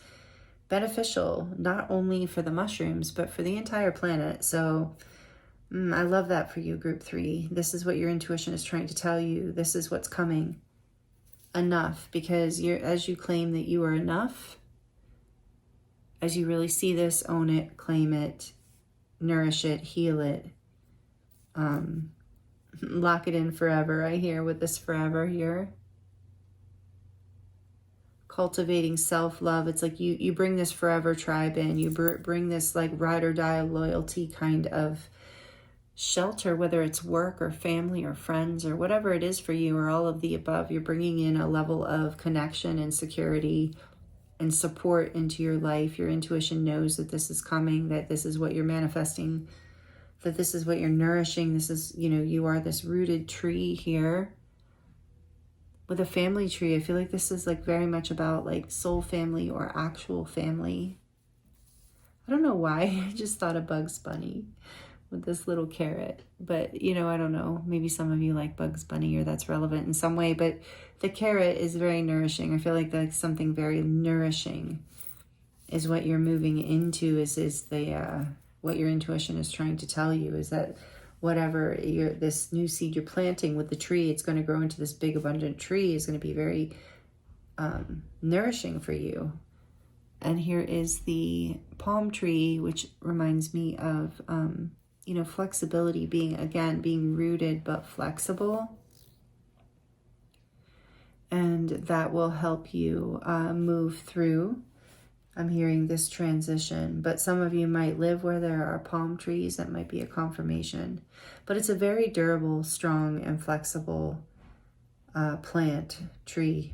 beneficial, not only for the mushrooms, but for the entire planet. So I love that for you, group 3. This is what your intuition is trying to tell you. This is what's coming. Enough, because as you claim that you are enough, as you really see this, own it, claim it, nourish it, heal it, lock it in forever. I hear with this forever here. Cultivating self-love. It's like you bring this forever tribe in. You bring this like ride or die loyalty kind of shelter, whether it's work or family or friends or whatever it is for you, or all of the above. You're bringing in a level of connection and security and support into your life. Your intuition knows that this is coming, that this is what you're manifesting, that this is what you're nourishing. This is, you are this rooted tree here with a family tree. I feel like this is like very much about like soul family or actual family. I don't know why. I just thought of Bugs Bunny with this little carrot, but I don't know, maybe some of you like Bugs Bunny or that's relevant in some way, but the carrot is very nourishing. I feel like that's something very nourishing is what you're moving into, is the what your intuition is trying to tell you, is that whatever this new seed you're planting with the tree, it's going to grow into this big abundant tree, is going to be very nourishing for you. And here is the palm tree, which reminds me of flexibility, being rooted but flexible. And that will help you move through. I'm hearing this transition, but some of you might live where there are palm trees. That might be a confirmation. But it's a very durable, strong, and flexible tree.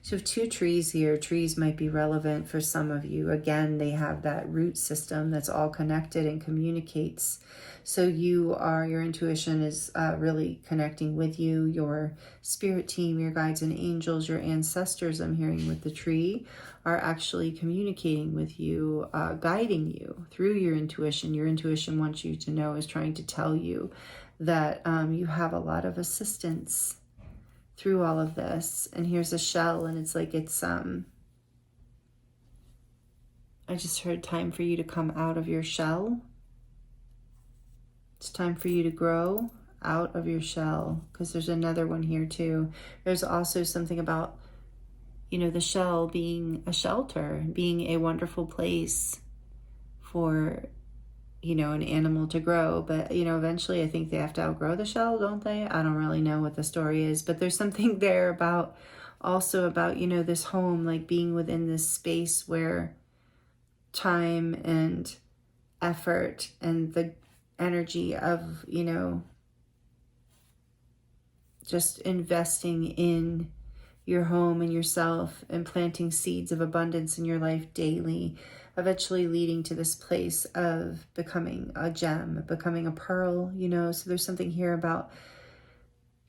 So you have 2 trees here. Trees might be relevant for some of you. Again, they have that root system that's all connected and communicates. So your intuition is really connecting with you, your spirit team, your guides and angels, your ancestors, I'm hearing with the tree, are actually communicating with you, guiding you through your intuition. Your intuition wants you to know, is trying to tell you that you have a lot of assistance through all of this. And here's a shell, and it's like I just heard time for you to come out of your shell. It's time for you to grow out of your shell, because there's another one here too. There's also something about the shell being a shelter, being a wonderful place for, an animal to grow. But, eventually I think they have to outgrow the shell, don't they? I don't really know what the story is, but there's something there about this home, like being within this space where time and effort and the energy of, just investing in your home and yourself and planting seeds of abundance in your life daily, eventually leading to this place of becoming a gem, becoming a pearl, So there's something here about,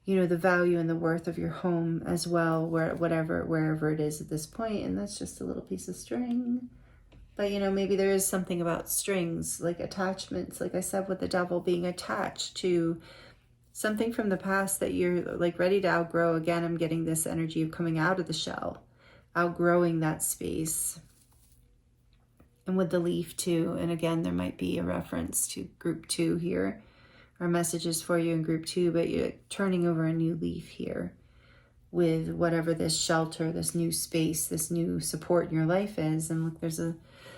the value and the worth of your home as well, wherever it is at this point. And that's just a little piece of string. But, maybe there is something about strings, like attachments, like I said, with the devil, being attached to something from the past that you're like ready to outgrow. Again, I'm getting this energy of coming out of the shell, outgrowing that space. And with the leaf too, and again, there might be a reference to group 2 here, or messages for you in group 2, but you're turning over a new leaf here with whatever this shelter, this new space, this new support in your life is. And look, there's a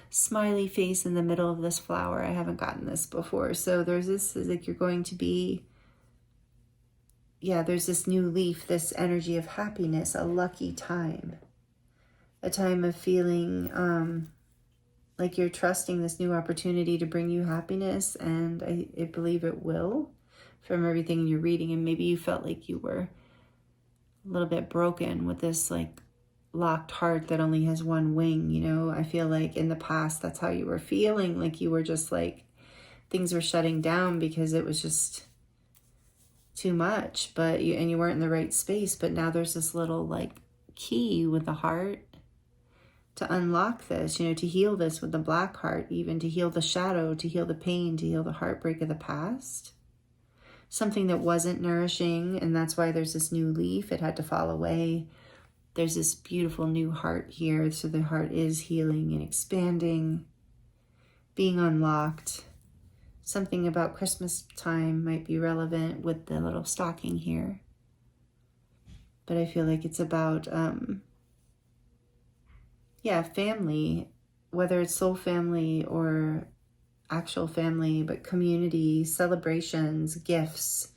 smiley face in the middle of this flower. I haven't gotten this before. So there's this, like you're going to be, there's this new leaf, this energy of happiness, a lucky time, a time of feeling like you're trusting this new opportunity to bring you happiness. And I believe it will, from everything you're reading. And maybe you felt like you were a little bit broken with this like locked heart that only has one wing. I feel like in the past, that's how you were feeling, like you were just like, things were shutting down because it was just too much, and you weren't in the right space. But now there's this little like key with the heart to unlock this, to heal this with the black heart, even to heal the shadow, to heal the pain, to heal the heartbreak of the past, something that wasn't nourishing. And that's why there's this new leaf. It had to fall away. There's this beautiful new heart here. So the heart is healing and expanding, being unlocked. Something about Christmas time might be relevant with the little stocking here. But I feel like it's about, family, whether it's soul family or actual family, but community, celebrations, gifts.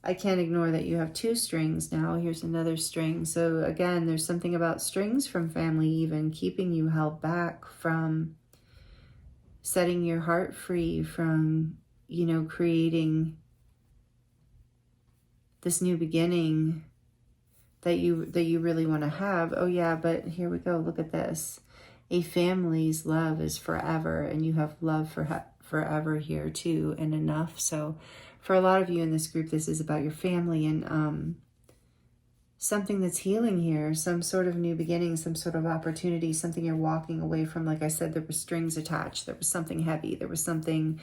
I can't ignore that you have 2 strings now. Here's another string. So again, there's something about strings from family even keeping you held back from setting your heart free from, creating this new beginning that you really want to have. Oh yeah, but here we go. Look at this. A family's love is forever, and you have love for forever here too, and enough. So for a lot of you in this group, this is about your family and something that's healing here, some sort of new beginning, some sort of opportunity, something you're walking away from. Like I said, there were strings attached. There was something heavy. There was something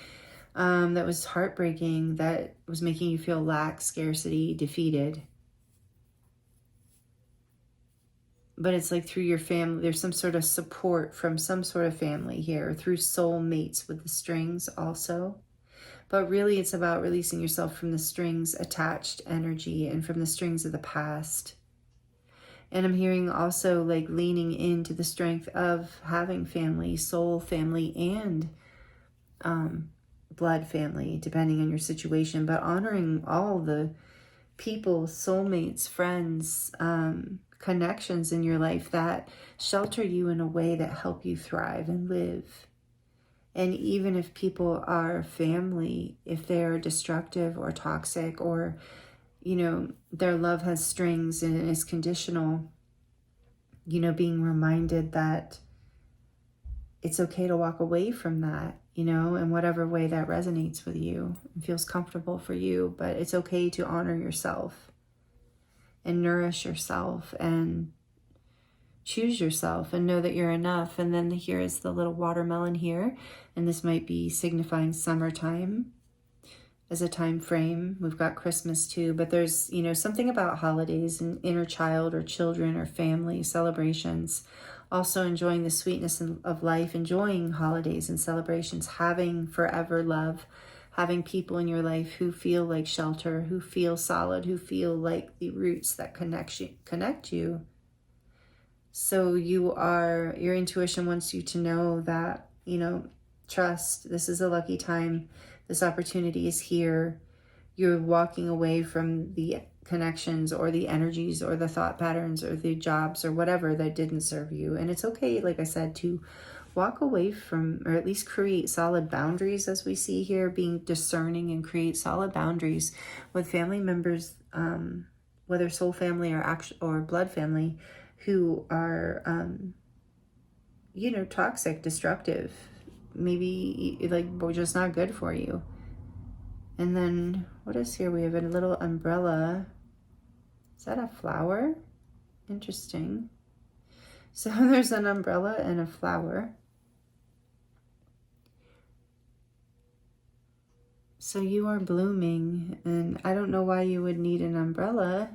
that was heartbreaking, that was making you feel lack, scarcity, defeated. But it's like through your family, there's some sort of support from some sort of family here, through soul mates with the strings also. But really it's about releasing yourself from the strings attached energy and from the strings of the past. And I'm hearing also like leaning into the strength of having family, soul family, and blood family, depending on your situation, but honoring all the people, soulmates, friends, connections in your life that shelter you in a way that help you thrive and live. And even if people are family, if they're destructive or toxic, or, their love has strings and is conditional, being reminded that it's okay to walk away from that, in whatever way that resonates with you and feels comfortable for you. But it's okay to honor yourself and nourish yourself and choose yourself and know that you're enough. And then here is the little watermelon here. And this might be signifying summertime as a time frame. We've got Christmas too, but there's, something about holidays and inner child or children or family celebrations. Also enjoying the sweetness of life, enjoying holidays and celebrations, having forever love, having people in your life who feel like shelter, who feel solid, who feel like the roots that connect you. So your intuition wants you to know that, trust, this is a lucky time. This opportunity is here. You're walking away from the connections or the energies or the thought patterns or the jobs or whatever that didn't serve you. And it's okay, like I said, to walk away from, or at least create solid boundaries, as we see here, being discerning and create solid boundaries with family members, whether soul family or blood family, who are, toxic, destructive, maybe like just not good for you. And then what is here? We have a little umbrella. Is that a flower? Interesting. So there's an umbrella and a flower. So you are blooming, and I don't know why you would need an umbrella.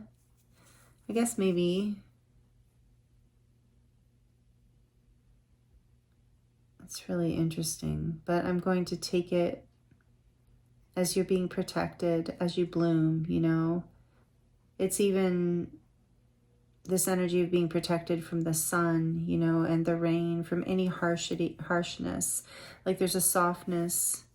I guess maybe it's really interesting, but I'm going to take it as you're being protected, as you bloom, It's even this energy of being protected from the sun, and the rain, from any harshness. Like there's a softness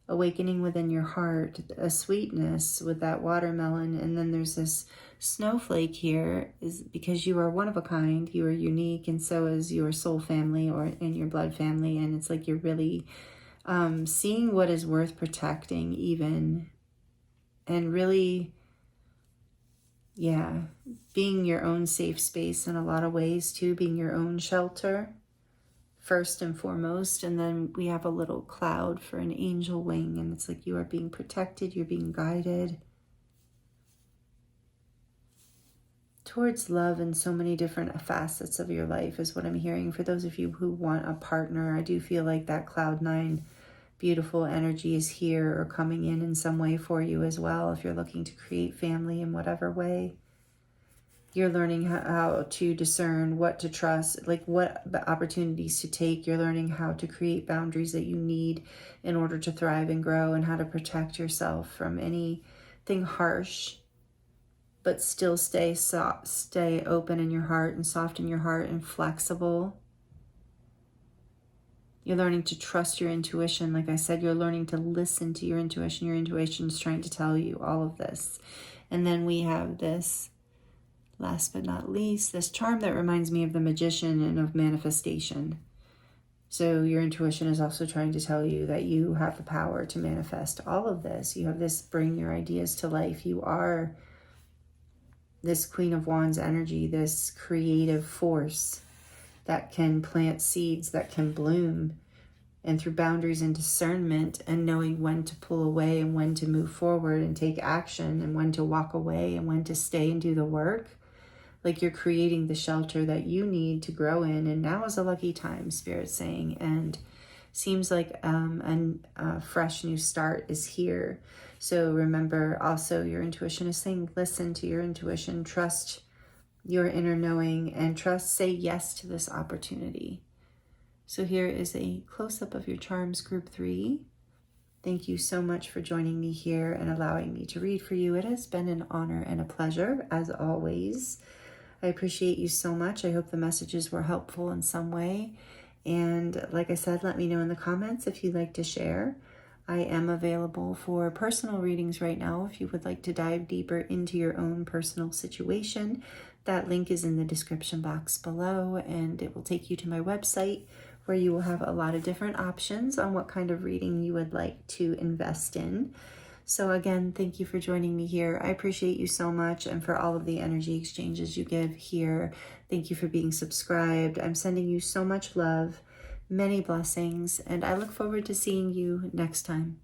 awakening within your heart, a sweetness with that watermelon, and then there's this snowflake here, is because you are one of a kind, you are unique, and so is your soul family and your blood family, and it's like you're really seeing what is worth protecting even, and really, being your own safe space in a lot of ways too, being your own shelter first and foremost. And then we have a little cloud for an angel wing, and it's like you are being protected, you're being guided towards love in so many different facets of your life is what I'm hearing. For those of you who want a partner, I do feel like that cloud 9 beautiful energy is here or coming in some way for you as well. If you're looking to create family in whatever way, you're learning how to discern what to trust, like what opportunities to take. You're learning how to create boundaries that you need in order to thrive and grow, and how to protect yourself from anything harsh, but still stay open in your heart and soft in your heart and flexible. You're learning to trust your intuition. Like I said, you're learning to listen to your intuition. Your intuition is trying to tell you all of this. And then we have this, last but not least, this charm that reminds me of the magician and of manifestation. So your intuition is also trying to tell you that you have the power to manifest all of this. You have this bring your ideas to life. You are this Queen of Wands energy, this creative force that can plant seeds, that can bloom. And through boundaries and discernment and knowing when to pull away and when to move forward and take action, and when to walk away and when to stay and do the work, like you're creating the shelter that you need to grow in. And now is a lucky time, Spirit's saying, and seems like a fresh new start is here. So remember, also your intuition is saying, listen to your intuition, trust your inner knowing, and say yes to this opportunity. So here is a close-up of your charms, group 3. Thank you so much for joining me here and allowing me to read for you. It has been an honor and a pleasure, as always. I appreciate you so much. I hope the messages were helpful in some way. And like I said, let me know in the comments if you'd like to share. I am available for personal readings right now if you would like to dive deeper into your own personal situation. That link is in the description box below, and it will take you to my website, where you will have a lot of different options on what kind of reading you would like to invest in. So again, thank you for joining me here. I appreciate you so much, and for all of the energy exchanges you give here. Thank you for being subscribed. I'm sending you so much love, many blessings, and I look forward to seeing you next time.